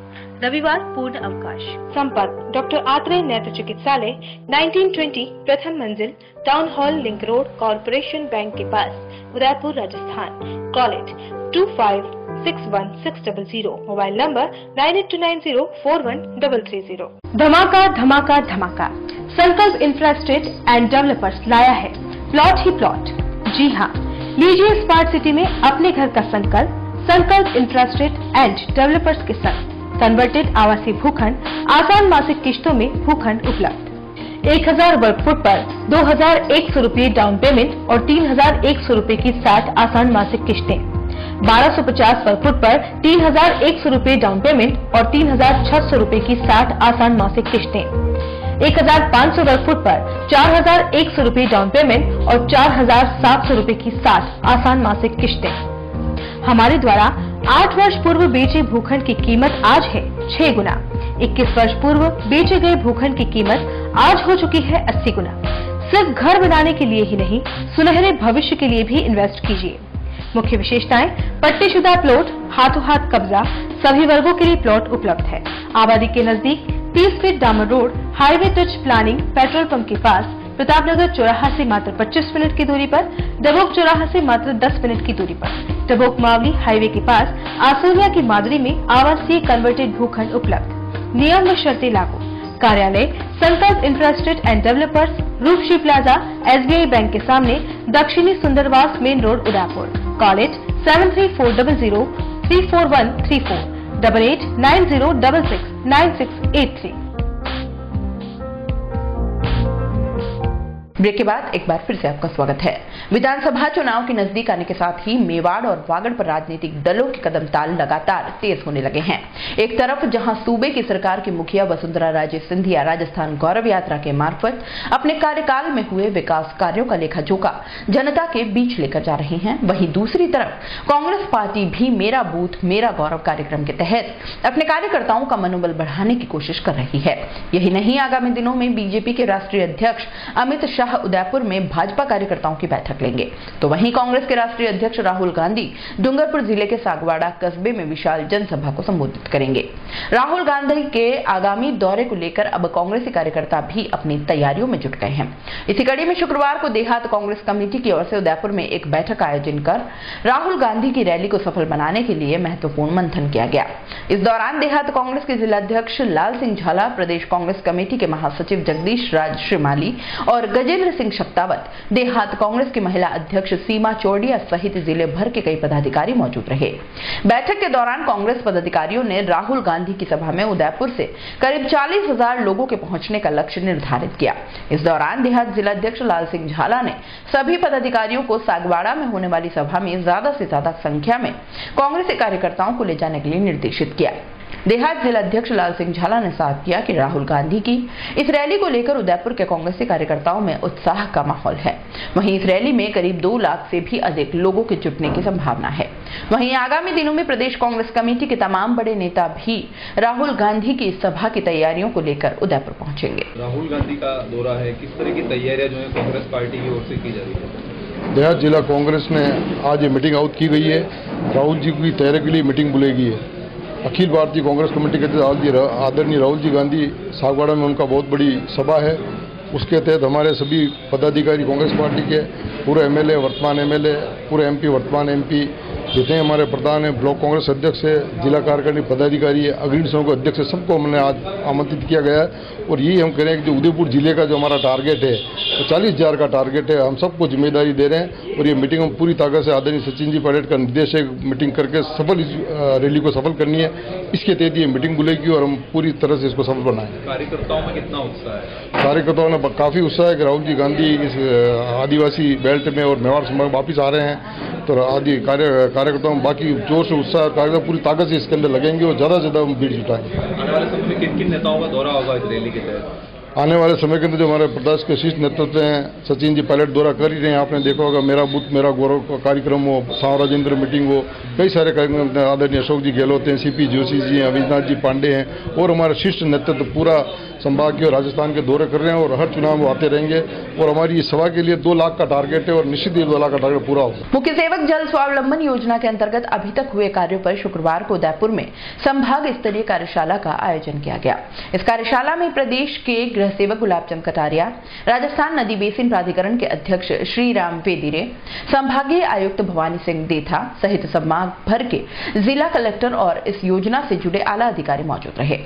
रविवार पूर्ण अवकाश। संपर्क डॉक्टर आत्रेय नेत्र चिकित्सालय 1920 प्रथम मंजिल, town hall, link road, corporation bank के पास, Udaipur, Rajasthan. Call it 25616000, mobile number 9829041330। धमाका धमाका धमाका, संकल्प इंफ्रास्ट्रक्चर एंड डेवलपर्स लाया है प्लॉट ही प्लॉट। जी हाँ, लीजिए स्मार्ट सिटी में अपने घर का संकल्प। संकल्प इंफ्रास्ट्रक्चर एंड डेवलपर्स के साथ कन्वर्टेड आवासीय भूखंड, आसान मासिक किश्तों में भूखंड उपलब्ध। 1000 वर्ग फुट पर 2100 रुपये डाउन पेमेंट और 3100 रुपये की 60 आसान मासिक किश्तें। 1250 वर्ग फुट पर 3100 रुपये डाउन पेमेंट और 3600 रुपये की 60 आसान मासिक किश्तें। 1500 वर्ग फुट पर 4100 रुपये डाउन पेमेंट और 4700 रुपये की 60 आसान मासिक किश्तें। हमारे द्वारा 8 वर्ष पूर्व बेचे भूखंड की कीमत आज है 6 गुना। 21 वर्ष पूर्व बेचे गए भूखंड की कीमत आज हो चुकी है 80 गुना। सिर्फ घर बनाने के लिए ही नहीं, सुनहरे भविष्य के लिए भी इन्वेस्ट कीजिए। मुख्य विशेषताएं: पट्टीशुदा प्लॉट, हाथों हाथ कब्जा, सभी वर्गों के लिए प्लॉट उपलब्ध है। आबादी के नजदीक 30 फीट डामर road, highway touch planning, petrol pump के पास, प्रतापनगर चौराहा से मात्र 25 मिनट की दूरी पर, डबोक चौराहा से मात्र 10 मिनट की दूरी पर, डबोक मावली हाईवे के पास, आसोलिया की मादरी में आवासीय कन्वर्टेड भूखंड उपलब्ध। नियम व शर्तें लागू। कार्यालय Sankalp infrastructure and developers, Roopshi plaza, SBI bank के सामने, दक्षिणी Sundarwas main road, Udaipur. Call it 7340034134, 8890669683। Break के बाद एक बार फिर से आपका स्वागत है। विधानसभा चुनाव के नजदीक आने के साथ ही मेवाड़ और वागड़ पर राजनीतिक दलों के कदम ताल लगातार तेज होने लगे हैं। एक तरफ जहां सूबे की सरकार की मुखिया वसुंधरा राजे सिंधिया राजस्थान गौरव यात्रा के मार्फत अपने कार्यकाल में हुए विकास कार्यों का लेखा जोखा जनता के बीच लेकर जा रही हैं, वहीं दूसरी तरफ कांग्रेस पार्टी भी मेरा बूथ मेरा गौरव कार्यक्रम के तहत अपने कार्यकर्ताओं का मनोबल बढ़ाने की कोशिश कर रही है। यही नहीं, आगामी दिनों में बीजेपी के राष्ट्रीय अध्यक्ष अमित शाह उदयपुर में भाजपा कार्यकर्ताओं की बैठक लेंगे, तो वहीं कांग्रेस के राष्ट्रीय अध्यक्ष राहुल गांधी डूंगरपुर जिले के सागवाड़ा कस्बे में विशाल जनसभा को संबोधित करेंगे। राहुल गांधी के आगामी दौरे को लेकर अब कांग्रेसी कार्यकर्ता भी अपनी तैयारियों में जुट गए हैं। इसी कड़ी में शुक्रवार को देहात कांग्रेस कमेटी की ओर से उदयपुर में एक बैठक आयोजन कर राहुल गांधी की रैली को सफल बनाने के लिए महत्वपूर्ण मंथन किया गया। इस दौरान देहात कांग्रेस के जिलाध्यक्ष लाल सिंह झाला, प्रदेश कांग्रेस कमेटी के महासचिव जगदीश राज श्रीमाली और गजेंद्र सिंह शक्तावत, देहात कांग्रेस की महिला अध्यक्ष सीमा चौड़िया सहित जिले भर के कई पदाधिकारी मौजूद रहे। बैठक के दौरान कांग्रेस पदाधिकारियों ने राहुल गांधी की सभा में उदयपुर से करीब 40,000 लोगों के पहुंचने का लक्ष्य निर्धारित किया। इस दौरान देहात जिलाध्यक्ष लाल सिंह झाला ने सभी पदाधिकारियों को सागवाड़ा में होने वाली सभा में ज्यादा से ज्यादा संख्या में कांग्रेसी कार्यकर्ताओं को ले जाने के लिए निर्देशित किया। देहात जिलाध्यक्ष लाल सिंह झाला ने साफ किया कि राहुल गांधी की इस रैली को लेकर उदयपुर के कांग्रेसी कार्यकर्ताओं में उत्साह का माहौल है। वहीं इस रैली में करीब 2 लाख से भी अधिक लोगों के जुटने की संभावना है। वहीं आगामी दिनों में प्रदेश कांग्रेस कमेटी के तमाम बड़े नेता भी राहुल गांधी की इस सभा की तैयारियों को लेकर उदयपुर पहुंचेंगे। राहुल गांधी का दौरा है, किस तरह की तैयारियां जो है कांग्रेस पार्टी की ओर से की जा रही है? देहात जिला कांग्रेस में आज ये मीटिंग आउट की गई है। राहुल जी की तैयारी के लिए मीटिंग बुलाई है। अखिल भारतीय कांग्रेस कमेटी के तहत आदरणीय राहुल जी गांधी सागवाड़ा में उनका बहुत बड़ी सभा है। उसके तहत हमारे सभी पदाधिकारी कांग्रेस पार्टी के, पूरे MLA वर्तमान MLA, पूरे MP वर्तमान MP, जितने हमारे प्रधान हैं, ब्लॉक कांग्रेस अध्यक्ष है, जिला कार्यकारिणी पदाधिकारी है, अग्रणी समूह के अध्यक्ष है, सबको हमने आज आमंत्रित किया गया है। और यही हम कह रहे हैं कि जो उदयपुर जिले का जो हमारा टारगेट है, तो 40,000 का टारगेट है। हम सबको जिम्मेदारी दे रहे हैं और ये मीटिंग हम पूरी ताकत से आदरणीय सचिन जी पटेल का निर्देश है, मीटिंग करके सफल इस रैली को सफल करनी है। इसके तहत ये मीटिंग बुलेगी और हम पूरी तरह से इसको सफल बनाएंगे। कार्यकर्ताओं में कितना उत्साह है? कार्यकर्ताओं में काफी उत्साह है कि राहुल जी गांधी इस आदिवासी बेल्ट में और मेवाड़ में वापिस आ रहे हैं, तो आदि कार्यकर्ताओं में बाकी जोर से उत्साह, कार्यकर्ता पूरी ताकत से इसके अंदर लगेंगे और ज्यादा से ज्यादा हम भीड़ जुटाएंगे। आने वाले समय में किन किन नेताओं का दौरा होगा इस रैली के तहत? आने वाले समय के अंदर जो हमारे प्रदेश के शीर्ष नेतृत्व हैं, सचिन जी पायलट द्वारा कर ही रहे हैं। आपने देखा होगा मेरा बूथ मेरा गौरव का कार्यक्रम हो, राजेंद्र मीटिंग हो, कई सारे कार्यक्रम आदरणीय अशोक जी गहलोत हैं, सीपी जोशी जी हैं, अविनाश जी पांडे हैं और हमारे शीर्ष नेतृत्व पूरा संभागीय और राजस्थान के दौरे कर रहे हैं और हर चुनाव में आते रहेंगे। और हमारी इस सभा के लिए 2 लाख का टारगेट है और निश्चित ही 2 लाख का टारगेट पूरा होगा। मुख्य सेवक जल स्वावलंबन योजना के अंतर्गत अभी तक हुए कार्यों पर शुक्रवार को उदयपुर में संभाग स्तरीय कार्यशाला का आयोजन किया गया। इस कार्यशाला में प्रदेश के गृह सेवक गुलाब चंद कटारिया, राजस्थान नदी बेसिन प्राधिकरण के अध्यक्ष श्री राम वेदिरे, संभागीय आयुक्त भवानी सिंह देथा सहित संभाग भर के जिला कलेक्टर और इस योजना से जुड़े आला अधिकारी मौजूद रहे।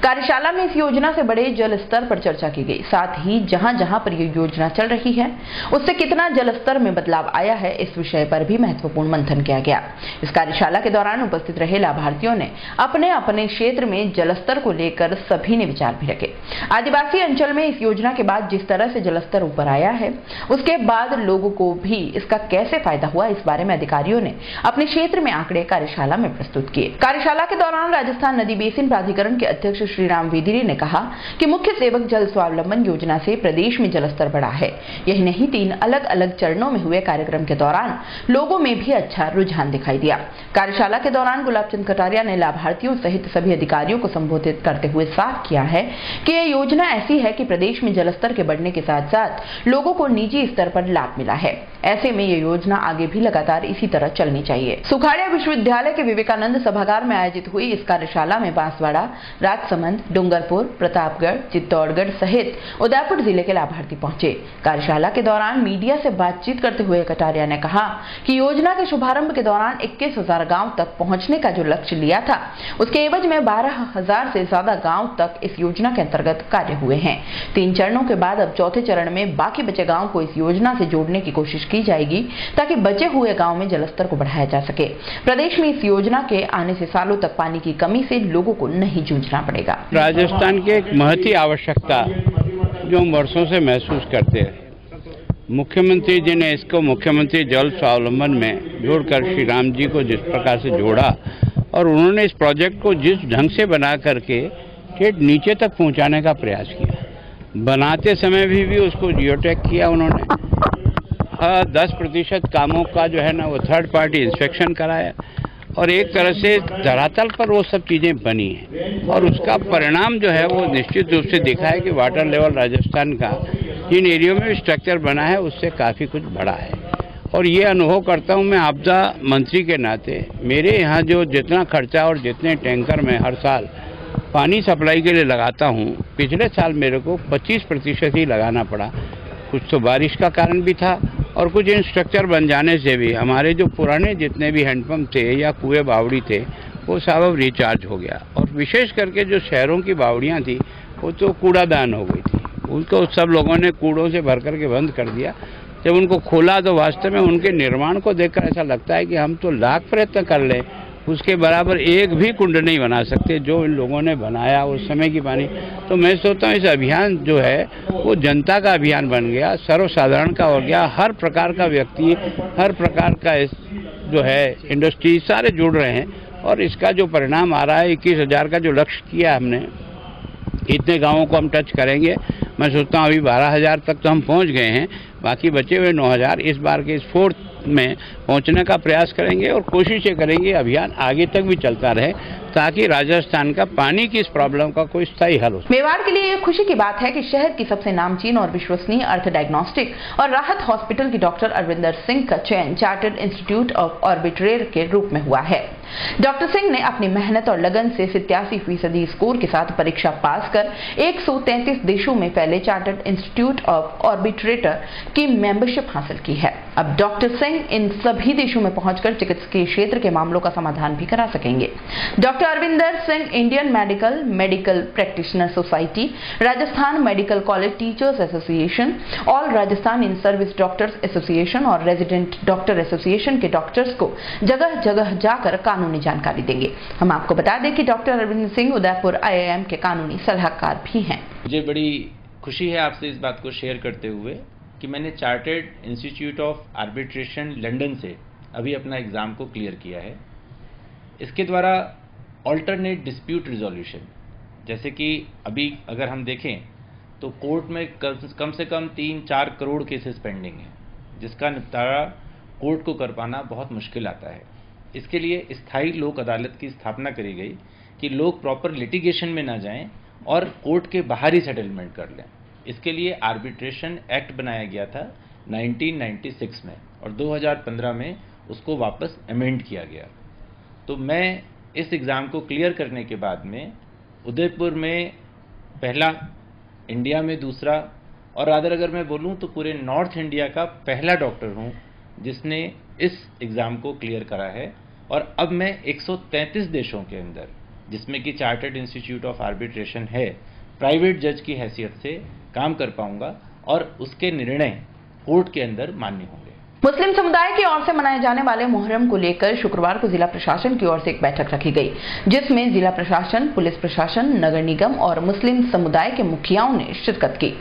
कार्यशाला में इस योजना से बड़े जल स्तर पर चर्चा की गई। साथ ही जहां जहां पर यह योजना चल रही है उससे कितना जल स्तर में बदलाव आया है, इस विषय पर भी महत्वपूर्ण मंथन किया गया। इस कार्यशाला के दौरान उपस्थित रहे लाभार्थियों ने अपने अपने क्षेत्र में जल स्तर को लेकर सभी ने विचार भी रखे। आदिवासी अंचल में इस योजना के बाद जिस तरह से जल स्तर ऊपर आया है, उसके बाद लोगों को भी इसका कैसे फायदा हुआ, इस बारे में अधिकारियों ने अपने क्षेत्र में आंकड़े कार्यशाला में प्रस्तुत किए। कार्यशाला के दौरान राजस्थान नदी बेसिन प्राधिकरण के अध्यक्ष श्री राम वेदिरे ने कहा कि मुख्य सेवक जल स्वावलंबन योजना से प्रदेश में जलस्तर बढ़ा है। यही नहीं, 3 अलग अलग चरणों में हुए कार्यक्रम के दौरान लोगों में भी अच्छा रुझान दिखाई दिया। कार्यशाला के दौरान गुलाब चंद कटारिया ने लाभार्थियों सहित सभी अधिकारियों को संबोधित करते हुए साफ किया है कि यह योजना ऐसी है कि प्रदेश में जलस्तर के बढ़ने के साथ साथ लोगों को निजी स्तर पर लाभ मिला है। ऐसे में यह योजना आगे भी लगातार इसी तरह चलनी चाहिए। सुखाड़िया विश्वविद्यालय के विवेकानंद सभागार में आयोजित हुई इस कार्यशाला में बांसवाड़ा, राजसमंद, डूंगरपुर, प्रतापगढ़, चित्तौड़गढ़ सहित उदयपुर जिले के लाभार्थी पहुंचे। कार्यशाला के दौरान मीडिया से बातचीत करते हुए कटारिया ने कहा कि योजना के शुभारंभ के दौरान 21,000 गांव तक पहुंचने का जो लक्ष्य लिया था, उसके एवज में 12,000 से ज्यादा गांव तक इस योजना के अंतर्गत कार्य हुए हैं। 3 चरणों के बाद अब चौथे चरण में बाकी बचे गांव को इस योजना से जोड़ने की कोशिश की जाएगी ताकि बचे हुए गांव में जलस्तर को बढ़ाया जा सके। प्रदेश में इस योजना के आने से सालों तक पानी की कमी से लोगों को नहीं जूझना पड़ेगा। राजस्थान की एक महती आवश्यकता जो हम वर्षों से महसूस करते हैं, मुख्यमंत्री जी ने इसको मुख्यमंत्री जल स्वावलंबन में जोड़कर श्री राम जी को जिस प्रकार से जोड़ा और उन्होंने इस प्रोजेक्ट को जिस ढंग से बना करके ठेठ नीचे तक पहुंचाने का प्रयास किया। बनाते समय भी उसको जियोटेक किया उन्होंने। 10% कामों का जो है ना वो थर्ड पार्टी इंस्पेक्शन कराया और एक तरह से धरातल पर वो सब चीज़ें बनी हैं और उसका परिणाम जो है वो निश्चित रूप से दिखा है कि वाटर लेवल राजस्थान का जिन एरियो में स्ट्रक्चर बना है उससे काफ़ी कुछ बढ़ा है। और ये अनुभव करता हूँ मैं आपदा मंत्री के नाते, मेरे यहाँ जो जितना खर्चा और जितने टैंकर में हर साल पानी सप्लाई के लिए लगाता हूँ, पिछले साल मेरे को 25% ही लगाना पड़ा। कुछ तो बारिश का कारण भी था और कुछ इंस्ट्रक्चर बन जाने से भी हमारे जो पुराने जितने भी हैंडपम्प थे या कुएं बावड़ी थे वो सब अब रिचार्ज हो गया। और विशेष करके जो शहरों की बावड़ियाँ थी वो तो कूड़ादान हो गई थी, उनको सब लोगों ने कूड़ों से भर करके बंद कर दिया। जब उनको खोला तो वास्तव में उनके निर्माण को देखकर ऐसा लगता है कि हम तो लाख प्रयत्न कर लें, उसके बराबर एक भी कुंड नहीं बना सकते जो इन लोगों ने बनाया उस समय की पानी। तो मैं सोचता हूँ इस अभियान जो है वो जनता का अभियान बन गया, सर्वसाधारण का हो गया। हर प्रकार का व्यक्ति, हर प्रकार का जो है इंडस्ट्री सारे जुड़ रहे हैं और इसका जो परिणाम आ रहा है 21,000 का जो लक्ष्य किया हमने, इतने गांवों को हम टच करेंगे। मैं सोचता हूँ अभी 12,000 तक तो हम पहुँच गए हैं, बाकी बचे हुए 9,000 इस बार के इस 4th में पहुंचने का प्रयास करेंगे और कोशिश ये करेंगे अभियान आगे तक भी चलता रहे ताकि राजस्थान का पानी की इस प्रॉब्लम का कोई स्थायी हल हो। मेवाड़ के लिए खुशी की बात है कि शहर की सबसे नामचीन और विश्वसनीय अर्थ डायग्नोस्टिक और राहत हॉस्पिटल की डॉक्टर अरविंदर सिंह का चयन चार्टर्ड इंस्टीट्यूट ऑफ ऑर्बिट्रेटर के रूप में हुआ है। डॉक्टर सिंह ने अपनी मेहनत और लगन से 87% स्कोर के साथ परीक्षा पास कर 133 देशों में फैले चार्टर्ड इंस्टीट्यूट ऑफ ऑर्बिट्रेटर की मेंबरशिप हासिल की है। अब डॉक्टर सिंह इन सभी देशों में पहुंचकर चिकित्सकीय क्षेत्र के मामलों का समाधान भी करा सकेंगे। Doctor Arvinder Singh Indian medical practitioner society, Rajasthan medical college teachers association, all Rajasthan in service doctors association और रेजिडेंट डॉक्टर एसोसिएशन के डॉक्टर्स को जगह जगह जाकर कानूनी जानकारी देंगे। हम आपको बता दें कि डॉक्टर अरविंदर सिंह उदयपुर IIM के कानूनी सलाहकार भी हैं। मुझे बड़ी खुशी है आपसे इस बात को शेयर करते हुए कि मैंने chartered institute of arbitration London से अभी अपना एग्ज़ाम को क्लियर किया है। इसके द्वारा ऑल्टरनेट डिस्प्यूट रिजोल्यूशन, जैसे कि अभी अगर हम देखें तो कोर्ट में कम से कम 3-4 करोड़ केसेस पेंडिंग हैं, जिसका निपटारा कोर्ट को कर पाना बहुत मुश्किल आता है। इसके लिए स्थायी लोक अदालत की स्थापना करी गई कि लोग प्रॉपर लिटिगेशन में ना जाएं और कोर्ट के बाहर ही सेटलमेंट कर लें। इसके लिए आर्बिट्रेशन एक्ट बनाया गया था 1996 में और 2015 में उसको वापस अमेंड किया गया। तो मैं इस एग्ज़ाम को क्लियर करने के बाद में उदयपुर में पहला, इंडिया में दूसरा, और अगर मैं बोलूं तो पूरे नॉर्थ इंडिया का पहला डॉक्टर हूं जिसने इस एग्ज़ाम को क्लियर करा है। और अब मैं 133 देशों के अंदर, जिसमें कि चार्टर्ड इंस्टीट्यूट ऑफ आर्बिट्रेशन है, प्राइवेट जज की हैसियत से काम कर पाऊंगा और उसके निर्णय कोर्ट के अंदर मान्य होंगे। मुस्लिम समुदाय की ओर से मनाए जाने वाले मुहर्रम को लेकर शुक्रवार को जिला प्रशासन की ओर से एक बैठक रखी गई, जिसमें जिला प्रशासन, पुलिस प्रशासन, नगर निगम और मुस्लिम समुदाय के मुखियाओं ने शिरकत की।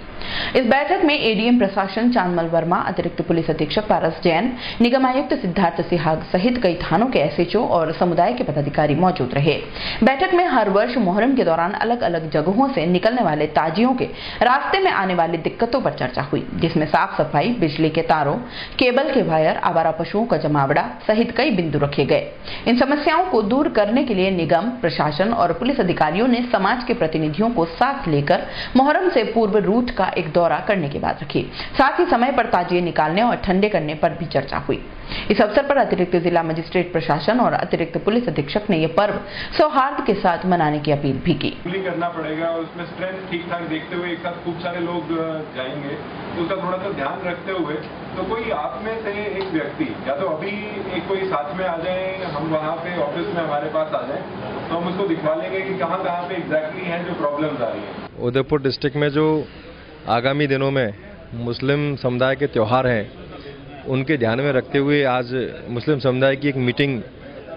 इस बैठक में एडीएम प्रशासन चांदमल वर्मा, अतिरिक्त पुलिस अधीक्षक पारस जैन, निगम आयुक्त सिद्धार्थ सिहाग सहित कई थानों के एसएचओ और समुदाय के पदाधिकारी मौजूद रहे। बैठक में हर वर्ष मुहर्रम के दौरान अलग अलग जगहों से निकलने वाले ताजियों के रास्ते में आने वाली दिक्कतों पर चर्चा हुई, जिसमें साफ सफाई, बिजली के तारों, केबल के वायर, आवारा पशुओं का जमावड़ा सहित कई बिंदु रखे गए। इन समस्याओं को दूर करने के लिए निगम, प्रशासन और पुलिस अधिकारियों ने समाज के प्रतिनिधियों को साथ लेकर मुहर्रम से पूर्व रूट का एक दौरा करने की बात रखी। साथ ही समय पर ताजिए निकालने और ठंडे करने पर भी चर्चा हुई। इस अवसर पर अतिरिक्त जिला मजिस्ट्रेट प्रशासन और अतिरिक्त पुलिस अधीक्षक ने यह पर्व सौहार्द के साथ मनाने की अपील भी की। करना पड़ेगा और उसमें स्ट्रेंथ ठीक ठाक देखते हुए एक साथ खूब सारे लोग जाएंगे, तो उसका थोड़ा सा ध्यान रखते हुए तो कोई आप में से एक व्यक्ति या तो अभी एक कोई साथ में आ जाए, हम वहाँ पे ऑफिस में हमारे पास आ जाए तो हम उसको दिखवा लेंगे कि कहाँ पे एग्जैक्टली है जो प्रॉब्लम्स आ रही है। उदयपुर डिस्ट्रिक्ट में जो आगामी दिनों में मुस्लिम समुदाय के त्यौहार हैं, उनके ध्यान में रखते हुए आज मुस्लिम समुदाय की एक मीटिंग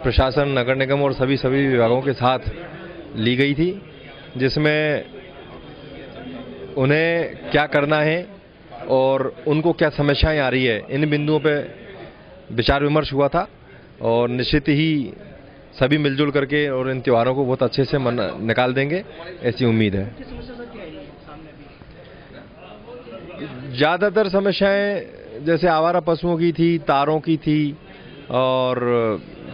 प्रशासन, नगर निगम और सभी विभागों के साथ ली गई थी, जिसमें उन्हें क्या करना है और उनको क्या समस्याएं आ रही है, इन बिंदुओं पे विचार विमर्श हुआ था। और निश्चित ही सभी मिलजुल करके और इन त्योहारों को बहुत अच्छे से निकाल देंगे, ऐसी उम्मीद है। ज़्यादातर समस्याएं जैसे आवारा पशुओं की थी, तारों की थी और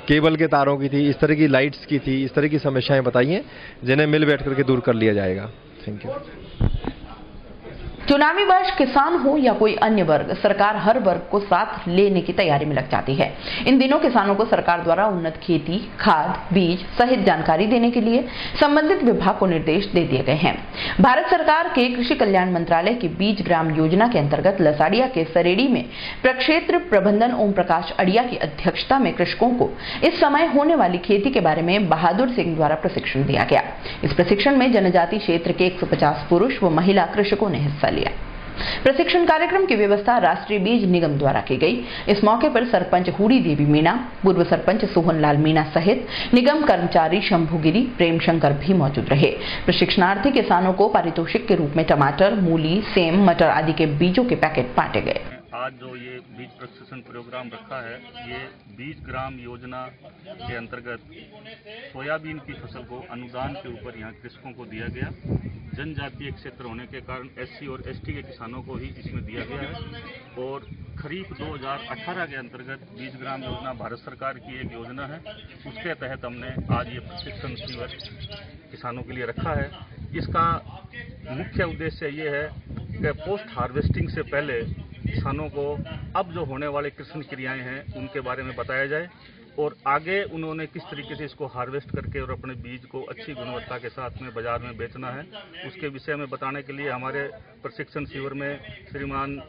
केबल के तारों की थी, इस तरह की लाइट्स की थी, इस तरह की समस्याएं बताई हैं जिन्हें मिल बैठ करके दूर कर लिया जाएगा। Thank you. चुनावी वर्ष किसान हो या कोई अन्य वर्ग, सरकार हर वर्ग को साथ लेने की तैयारी में लग जाती है। इन दिनों किसानों को सरकार द्वारा उन्नत खेती, खाद, बीज सहित जानकारी देने के लिए संबंधित विभाग को निर्देश दे दिए गए हैं। भारत सरकार के कृषि कल्याण मंत्रालय की बीज ग्राम योजना के अंतर्गत लसाड़िया के सरेड़ी में प्रक्षेत्र प्रबंधन ओम प्रकाश अड़िया की अध्यक्षता में कृषकों को इस समय होने वाली खेती के बारे में बहादुर सिंह द्वारा प्रशिक्षण दिया गया। इस प्रशिक्षण में जनजाति क्षेत्र के 150 पुरुष व महिला कृषकों ने हिस्सा लिया। प्रशिक्षण कार्यक्रम की व्यवस्था राष्ट्रीय बीज निगम द्वारा की गई। इस मौके पर सरपंच हुड़ी देवी मीणा, पूर्व सरपंच सोहन लाल मीणा सहित निगम कर्मचारी शंभुगिरी, प्रेम शंकर भी मौजूद रहे। प्रशिक्षणार्थी किसानों को पारितोषिक के रूप में टमाटर, मूली, सेम, मटर आदि के बीजों के पैकेट बांटे गए। आज जो ये बीज प्रशिक्षण प्रोग्राम रखा है, ये बीज ग्राम योजना के अंतर्गत सोयाबीन की फसल को अनुदान के ऊपर यहाँ कृषकों को दिया गया। जनजातीय क्षेत्र होने के कारण एससी और एसटी के किसानों को ही इसमें दिया गया है। और खरीफ 2018 के अंतर्गत बीज ग्राम योजना भारत सरकार की एक योजना है, उसके तहत हमने आज ये प्रशिक्षण शिविर किसानों के लिए रखा है। इसका मुख्य उद्देश्य ये है कि पोस्ट हार्वेस्टिंग से पहले किसानों को अब जो होने वाले कृषि क्रियाएं हैं उनके बारे में बताया जाए और आगे उन्होंने किस तरीके से इसको हार्वेस्ट करके और अपने बीज को अच्छी गुणवत्ता के साथ में बाजार में बेचना है, उसके विषय में बताने के लिए हमारे प्रशिक्षण शिविर में श्रीमान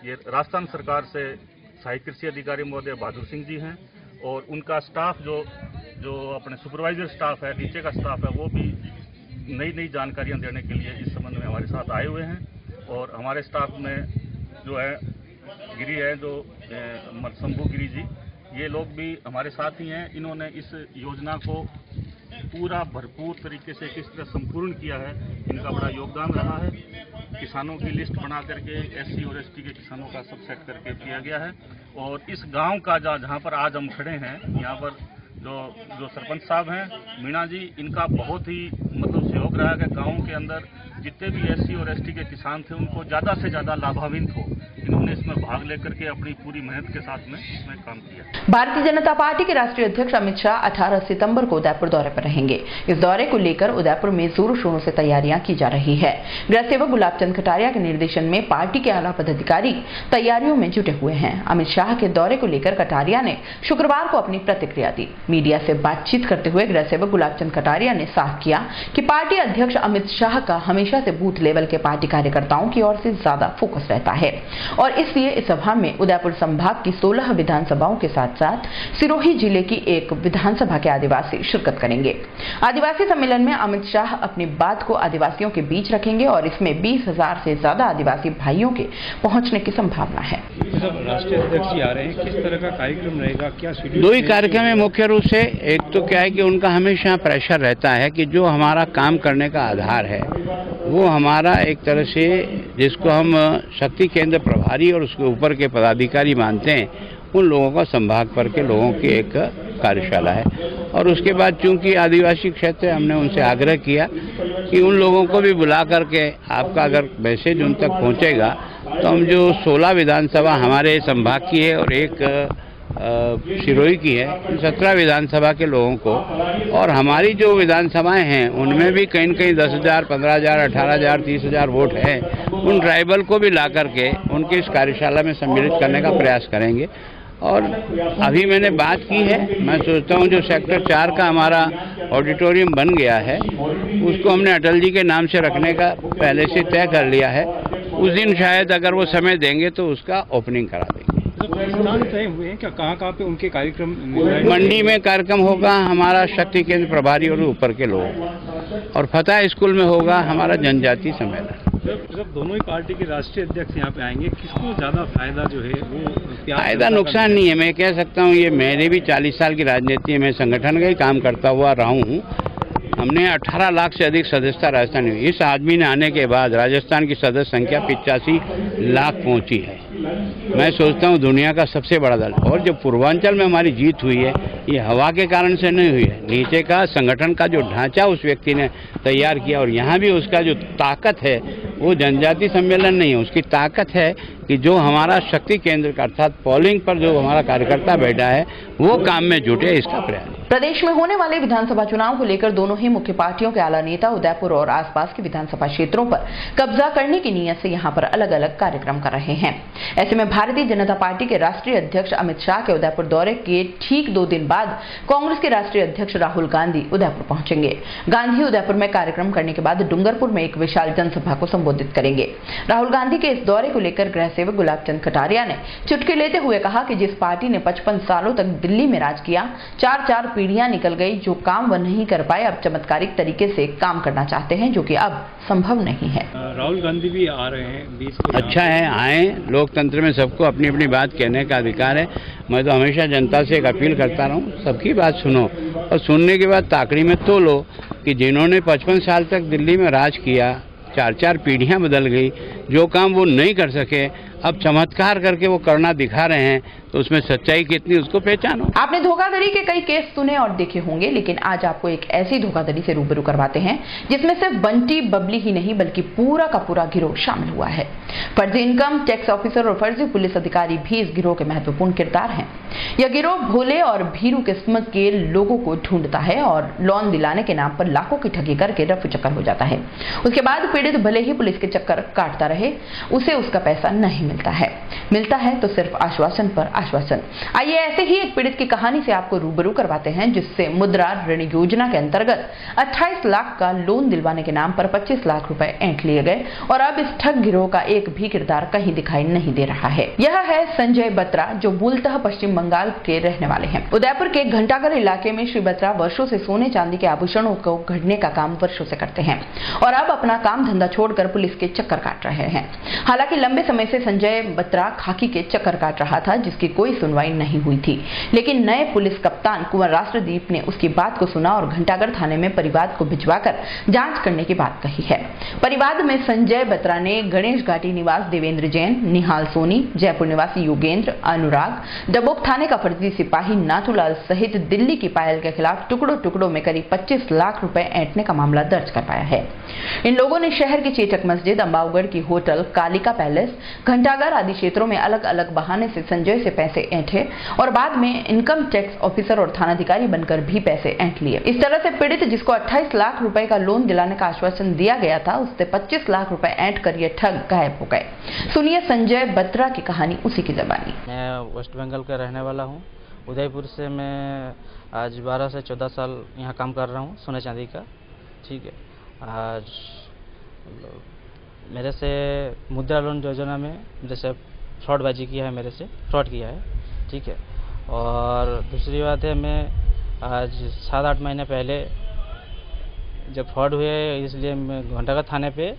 ये राजस्थान सरकार से सहायक कृषि अधिकारी महोदय बहादुर सिंह जी हैं और उनका स्टाफ जो अपने सुपरवाइजर स्टाफ है, नीचे का स्टाफ है, वो भी नई जानकारियां देने के लिए इस संबंध में हमारे साथ आए हुए हैं। और हमारे स्टाफ में जो है गिरी है, जो शंभू गिरी जी, ये लोग भी हमारे साथ ही हैं। इन्होंने इस योजना को पूरा भरपूर तरीके से किस तरह संपूर्ण किया है, इनका बड़ा योगदान रहा है। किसानों की लिस्ट बना करके एससी और एसटी के किसानों का सब सेट करके किया गया है। और इस गांव का जहां पर आज हम खड़े हैं, यहाँ पर जो सरपंच साहब हैं मीणा जी, इनका बहुत ही मतलब सहयोग रहा है कि गाँव के अंदर जितने भी SC और ST के किसान थे उनको ज़्यादा से ज़्यादा लाभान्वित हो। इन्होंने इसमें भाग लेकर के अपनी पूरी मेहनत के साथ में इसमें काम किया। भारतीय जनता पार्टी के राष्ट्रीय अध्यक्ष अमित शाह 18 सितंबर को उदयपुर दौरे पर रहेंगे। इस दौरे को लेकर उदयपुर में जोरों शोरों से तैयारियां की जा रही है। गृह सेवक गुलाबचंद कटारिया के निर्देशन में पार्टी के आला पदाधिकारी तैयारियों में जुटे हुए हैं। अमित शाह के दौरे को लेकर कटारिया ने शुक्रवार को अपनी प्रतिक्रिया दी। मीडिया से बातचीत करते हुए गृह सेवक गुलाबचंद कटारिया ने साफ किया कि पार्टी अध्यक्ष अमित शाह का हमेशा से बूथ लेवल के पार्टी कार्यकर्ताओं की ओर से ज्यादा फोकस रहता है और इसलिए इस सभा में उदयपुर संभाग की 16 विधानसभाओं के साथ साथ सिरोही जिले की एक विधानसभा के आदिवासी शिरकत करेंगे। आदिवासी सम्मेलन में अमित शाह अपनी बात को आदिवासियों के बीच रखेंगे और इसमें 20,000 से ज्यादा आदिवासी भाइयों के पहुंचने की संभावना है। राष्ट्रीय अध्यक्ष जी आ रहे हैं, किस तरह का कार्यक्रम रहेगा, क्या शेड्यूल? दो ही कार्यक्रम है मुख्य रूप से। एक तो क्या है कि उनका हमेशा प्रेशर रहता है कि जो हमारा काम करने का आधार है वो हमारा एक तरह से जिसको हम शक्ति केंद्र प्रभारी और उसके ऊपर के पदाधिकारी मानते हैं, उन लोगों का संभाग पर के लोगों की एक कार्यशाला है। और उसके बाद चूंकि आदिवासी क्षेत्र हमने उनसे आग्रह किया कि उन लोगों को भी बुला करके आपका अगर मैसेज उन तक पहुंचेगा तो हम जो 16 विधानसभा हमारे संभाग की है और एक सिरोही की है, 17 विधानसभा के लोगों को और हमारी जो विधानसभाएं हैं उनमें भी कहीं न कहीं 10,000, 15,000, 18,000, 30,000 वोट हैं, उन ट्राइबल को भी ला करके उनके इस कार्यशाला में सम्मिलित करने का प्रयास करेंगे। और अभी मैंने बात की है, मैं सोचता हूं जो सेक्टर 4 का हमारा ऑडिटोरियम बन गया है उसको हमने अटल जी के नाम से रखने का पहले से तय कर लिया है। उस दिन शायद अगर वो समय देंगे तो उसका ओपनिंग करा देंगे। स्थान तय हुए हैं क्या, कहाँ पे उनके कार्यक्रम? मंडी में कार्यक्रम होगा हमारा शक्ति केंद्र प्रभारी और ऊपर के लोग, और फतेह स्कूल में होगा हमारा जनजाति सम्मेलन। जब दोनों ही पार्टी के राष्ट्रीय अध्यक्ष यहाँ पे आएंगे, किसको ज्यादा फायदा जो है वो? फायदा नुकसान नहीं है, मैं कह सकता हूँ ये मेरे भी 40 साल की राजनीति है, मैं संगठन का ही काम करता हुआ रहा हूँ। हमने 18 लाख से अधिक सदस्यता राजस्थान में, इस आदमी ने आने के बाद राजस्थान की सदस्य संख्या 85 लाख पहुंची है। मैं सोचता हूं दुनिया का सबसे बड़ा दल। और जो पूर्वांचल में हमारी जीत हुई है ये हवा के कारण से नहीं हुई है, नीचे का संगठन का जो ढांचा उस व्यक्ति ने तैयार किया और यहाँ भी उसका जो ताकत है वो जनजाति सम्मेलन नहीं है, उसकी ताकत है कि जो हमारा शक्ति केंद्र का अर्थात पोलिंग पर जो हमारा कार्यकर्ता बैठा है वो काम में जुटे, इसका प्रयास। प्रदेश में होने वाले विधानसभा चुनाव को लेकर दोनों ही मुख्य पार्टियों के आला नेता उदयपुर और आसपास के विधानसभा क्षेत्रों पर कब्जा करने की नीयत से यहां पर अलग अलग कार्यक्रम कर रहे हैं। ऐसे में भारतीय जनता पार्टी के राष्ट्रीय अध्यक्ष अमित शाह के उदयपुर दौरे के ठीक 2 दिन बाद कांग्रेस के राष्ट्रीय अध्यक्ष राहुल गांधी उदयपुर पहुंचेंगे। गांधी उदयपुर में कार्यक्रम करने के बाद डूंगरपुर में एक विशाल जनसभा को संबोधित करेंगे। राहुल गांधी के इस दौरे को लेकर गृह सेवक गुलाबचंद कटारिया ने चुटकी लेते हुए कहा कि जिस पार्टी ने 55 सालों तक दिल्ली में राज किया, 4 पीढ़ियां निकल गई, जो काम वह नहीं कर पाए अब चमत्कारिक तरीके से काम करना चाहते हैं जो कि अब संभव नहीं है। राहुल गांधी भी आ रहे हैं बीच में। अच्छा है, आए, लोकतंत्र में सबको अपनी अपनी बात कहने का अधिकार है। मैं तो हमेशा जनता से एक अपील करता रहा हूँ, सबकी बात सुनो और सुनने के बाद ताकड़ी में तोलो कि जिन्होंने 55 साल तक दिल्ली में राज किया, 4 पीढ़ियां बदल गई, जो काम वो नहीं कर सके अब चमत्कार करके वो करना दिखा रहे हैं, तो उसमें सच्चाई कितनी उसको पहचानो। आपने धोखाधड़ी के कई केस सुने और देखे होंगे, लेकिन आज आपको एक ऐसी धोखाधड़ी से रूबरू करवाते हैं जिसमें सिर्फ बंटी बबली ही नहीं बल्कि पूरा का पूरा गिरोह शामिल हुआ है। फर्जी इनकम टैक्स ऑफिसर और फर्जी पुलिस अधिकारी भी इस गिरोह के महत्वपूर्ण किरदार हैं। यह गिरोह भोले और भीरू किस्म के लोगों को ढूंढता है और लोन दिलाने के नाम पर लाखों की ठगी करके रफू चक्कर हो जाता है। उसके बाद पीड़ित भले ही पुलिस के चक्कर काटता रहे, उसे उसका पैसा नहीं मिलता है तो सिर्फ आश्वासन पर आश्वासन। आइए ऐसे ही एक पीड़ित की कहानी से आपको रूबरू करवाते हैं जिससे मुद्रा ऋण योजना के अंतर्गत 28 लाख का लोन दिलवाने के नाम पर 25 लाख रुपए ऐंठ लिए गए और अब इस ठग गिरोह का एक भी किरदार कहीं दिखाई नहीं दे रहा है। यह है संजय बत्रा, जो मूलतः पश्चिम बंगाल के रहने वाले हैं। उदयपुर के घंटाघर इलाके में श्री बत्रा वर्षों से सोने चांदी के आभूषणों को गढ़ने का काम वर्षों से करते हैं और अब अपना काम धंधा छोड़कर पुलिस के चक्कर काट रहे हैं। हालांकि लंबे समय से संजय बत्रा बत्रा खाकी के चक्कर काट रहा था, जिसकी कोई सुनवाई नहीं हुई थी। लेकिन नए पुलिस कप्तान कुंवर राष्ट्रदीप ने उसकी बात को सुना और घंटाघर थाने में परिवाद को भिजवाकर जांच करने की बात कही है। परिवाद में संजय बत्रा ने गणेश घाटी निवास देवेंद्र जैन, निहाल सोनी, जयपुर निवासी योगेंद्र, अनुराग, डबोक थाने का फर्जी सिपाही नाथूलाल सहित दिल्ली की पायल के खिलाफ टुकड़ों टुकड़ों में करीब 25 लाख रुपए ऐंठने का मामला दर्ज करवाया है। इन लोगों ने शहर की चेचक मस्जिद, अंबावगढ़ की होटल, कालिका पैलेस, घंटाघर आदि क्षेत्रों में अलग अलग बहाने से संजय से पैसे ऐंठे और बाद में इनकम टैक्स ऑफिसर और थानाधिकारी बनकर भी पैसे ऐंठ लिए। इस तरह से पीड़ित, जिसको 28 लाख रुपए का लोन दिलाने का आश्वासन दिया गया था, उससे 25 लाख रुपए ऐंठ कर ये ठग गायब हो गए। सुनिए संजय बत्रा की कहानी उसी की ज़बानी। मैं वेस्ट बंगाल का रहने वाला हूँ। उदयपुर से मैं आज 12 से 14 साल यहाँ काम कर रहा हूँ, सोने चांदी का। ठीक है, आज मेरे से मुद्रा लोन योजना में मेरे से फ्रॉडबाजी किया है, मेरे से फ्रॉड किया है। ठीक है, और दूसरी बात है, मैं आज 7-8 महीने पहले जब फ्रॉड हुए, इसलिए मैं घंटाघर थाने पे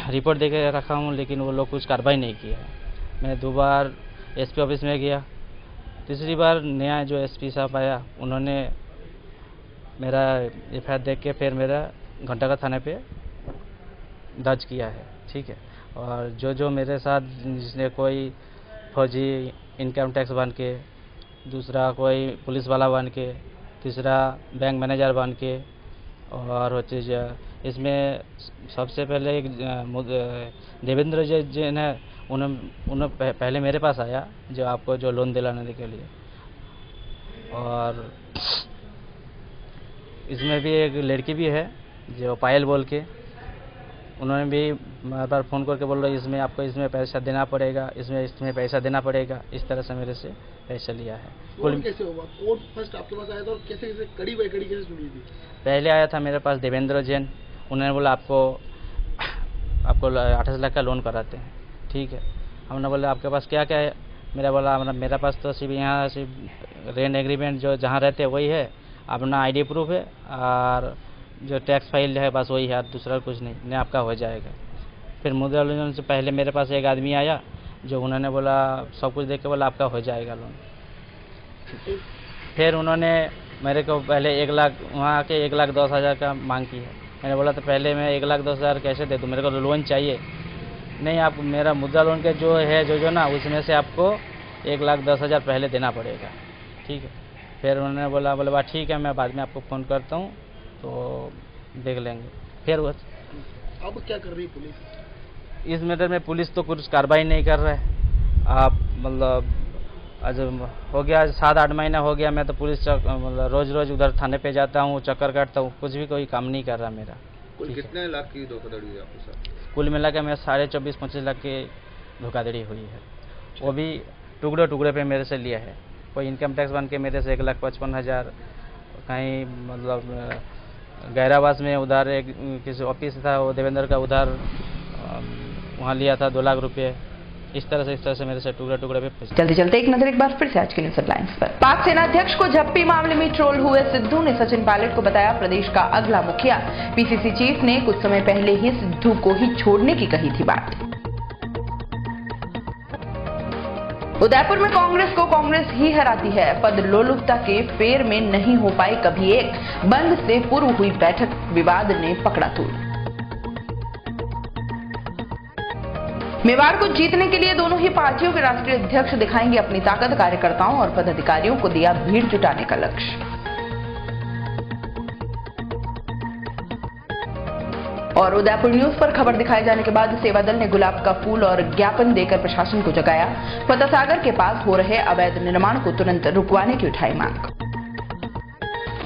रिपोर्ट दे के रखा हूँ, लेकिन वो लोग कुछ कार्रवाई नहीं किया है। मैं 2 बार एसपी ऑफिस में गया। तीसरी बार नया जो एसपी साहब आया, उन्होंने मेरा एफआईआर देख के फिर मेरा घंटाघर थाने पे दर्ज किया है। ठीक है, और जो मेरे साथ, जिसने कोई फौजी इनकम टैक्स बन के, दूसरा कोई पुलिस वाला बन के, तीसरा बैंक मैनेजर बन के, और होते इसमें सबसे पहले एक देवेंद्र जैन है, उन्होंने पहले मेरे पास आया जो आपको जो लोन दिलाने के लिए। और इसमें भी एक लड़की भी है जो पायल बोल के, उन्होंने भी बार बार फ़ोन करके बोल रहे इसमें आपको इसमें पैसा देना पड़ेगा, इसमें पैसा देना पड़ेगा। इस तरह से मेरे से पैसा लिया है। कैसे हुआ? कोर्ट फर्स्ट आपके पास आया था और कैसे कड़ी बाई कड़ी कैसे सुनी थी? पहले आया था मेरे पास देवेंद्र जैन, उन्होंने बोला आपको 28 लाख का लोन कराते हैं। ठीक है, हमने बोला आपके पास क्या क्या है? मेरा पास तो सिर्फ यहाँ सिर्फ रेंट एग्रीमेंट जो जहाँ रहते हैं वही है, अपना आईडी प्रूफ है और जो टैक्स फाइल है बस वही है, दूसरा कुछ नहीं आपका हो जाएगा। फिर मुद्रा लोन से पहले मेरे पास एक आदमी आया जो उन्होंने बोला सब कुछ देख के बोला आपका हो जाएगा लोन। फिर उन्होंने मेरे को पहले 1 लाख वहाँ आके 1,10,000 का मांग की है। मैंने बोला तो पहले मैं 1,10,000 कैसे दे दूँ, मेरे को तो लोन चाहिए। नहीं, आप मेरा मुद्रा लोन के जो है जो ना उसमें से आपको 1,10,000 पहले देना पड़ेगा। ठीक है, फिर उन्होंने बोला बात ठीक है, मैं बाद में आपको फ़ोन करता हूँ तो देख लेंगे। फिर अब क्या कर रही पुलिस इस मैटर में? पुलिस तो कुछ कार्रवाई नहीं कर रहा है। आप मतलब आज हो गया 7-8 महीना हो गया, मैं तो पुलिस मतलब रोज़ उधर थाने पे जाता हूँ, चक्कर काटता हूँ, कुछ भी कोई काम नहीं कर रहा मेरा। कुल कितने लाख की धोखाधड़ी हुई आपके साथ? कुल मिला के मैं 24.5-25 लाख की धोखाधड़ी हुई है। वो भी टुकड़े टुकड़े पे मेरे से लिया है। कोई इनकम टैक्स बन के मेरे से 1,55,000, कहीं मतलब गैरावास में उधार एक किसी ऑफिस था वो देवेंद्र का उधार वहाँ लिया था 2 लाख रुपये। इस तरह से मेरे से टुकड़े पे। चलते चलते एक नजर एक बार फिर से आज के न्यूज हेडलाइंस पर। पाक सेना अध्यक्ष को झप्पी मामले में ट्रोल हुए सिद्धू ने सचिन पायलट को बताया प्रदेश का अगला मुखिया। पीसीसी चीफ ने कुछ समय पहले ही सिद्धू को ही छोड़ने की कही थी बात। उदयपुर में कांग्रेस को कांग्रेस ही हराती है। पद लोलुपता के फेर में नहीं हो पाई कभी एक, बंद से पूर्व हुई बैठक विवाद ने पकड़ा तूल। मेवाड़ को जीतने के लिए दोनों ही पार्टियों के राष्ट्रीय अध्यक्ष दिखाएंगे अपनी ताकत। कार्यकर्ताओं और पदाधिकारियों को दिया भीड़ जुटाने का लक्ष्य। और उदयपुर न्यूज पर खबर दिखाए जाने के बाद सेवा दल ने गुलाब का फूल और ज्ञापन देकर प्रशासन को जगाया। फतेहसागर के पास हो रहे अवैध निर्माण को तुरंत रुकवाने की उठाई मांग।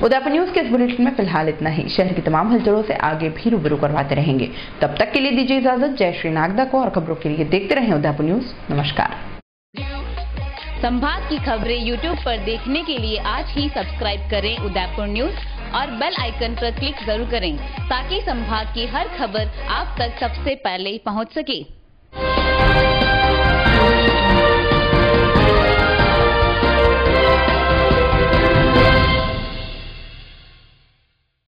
उदयपुर न्यूज के इस बुलेटिन में फिलहाल इतना ही। शहर की तमाम हलचलों से आगे भी रूबरू करवाते रहेंगे। तब तक के लिए दीजिए इजाजत। जय श्री नागदा को और खबरों के लिए देखते रहें उदयपुर न्यूज। नमस्कार। संभाग की खबरें यूट्यूब पर देखने के लिए आज ही सब्सक्राइब करें उदयपुर न्यूज और बेल आइकन पर क्लिक जरूर करें ताकि संभाग की हर खबर आप तक सबसे पहले पहुंच सके।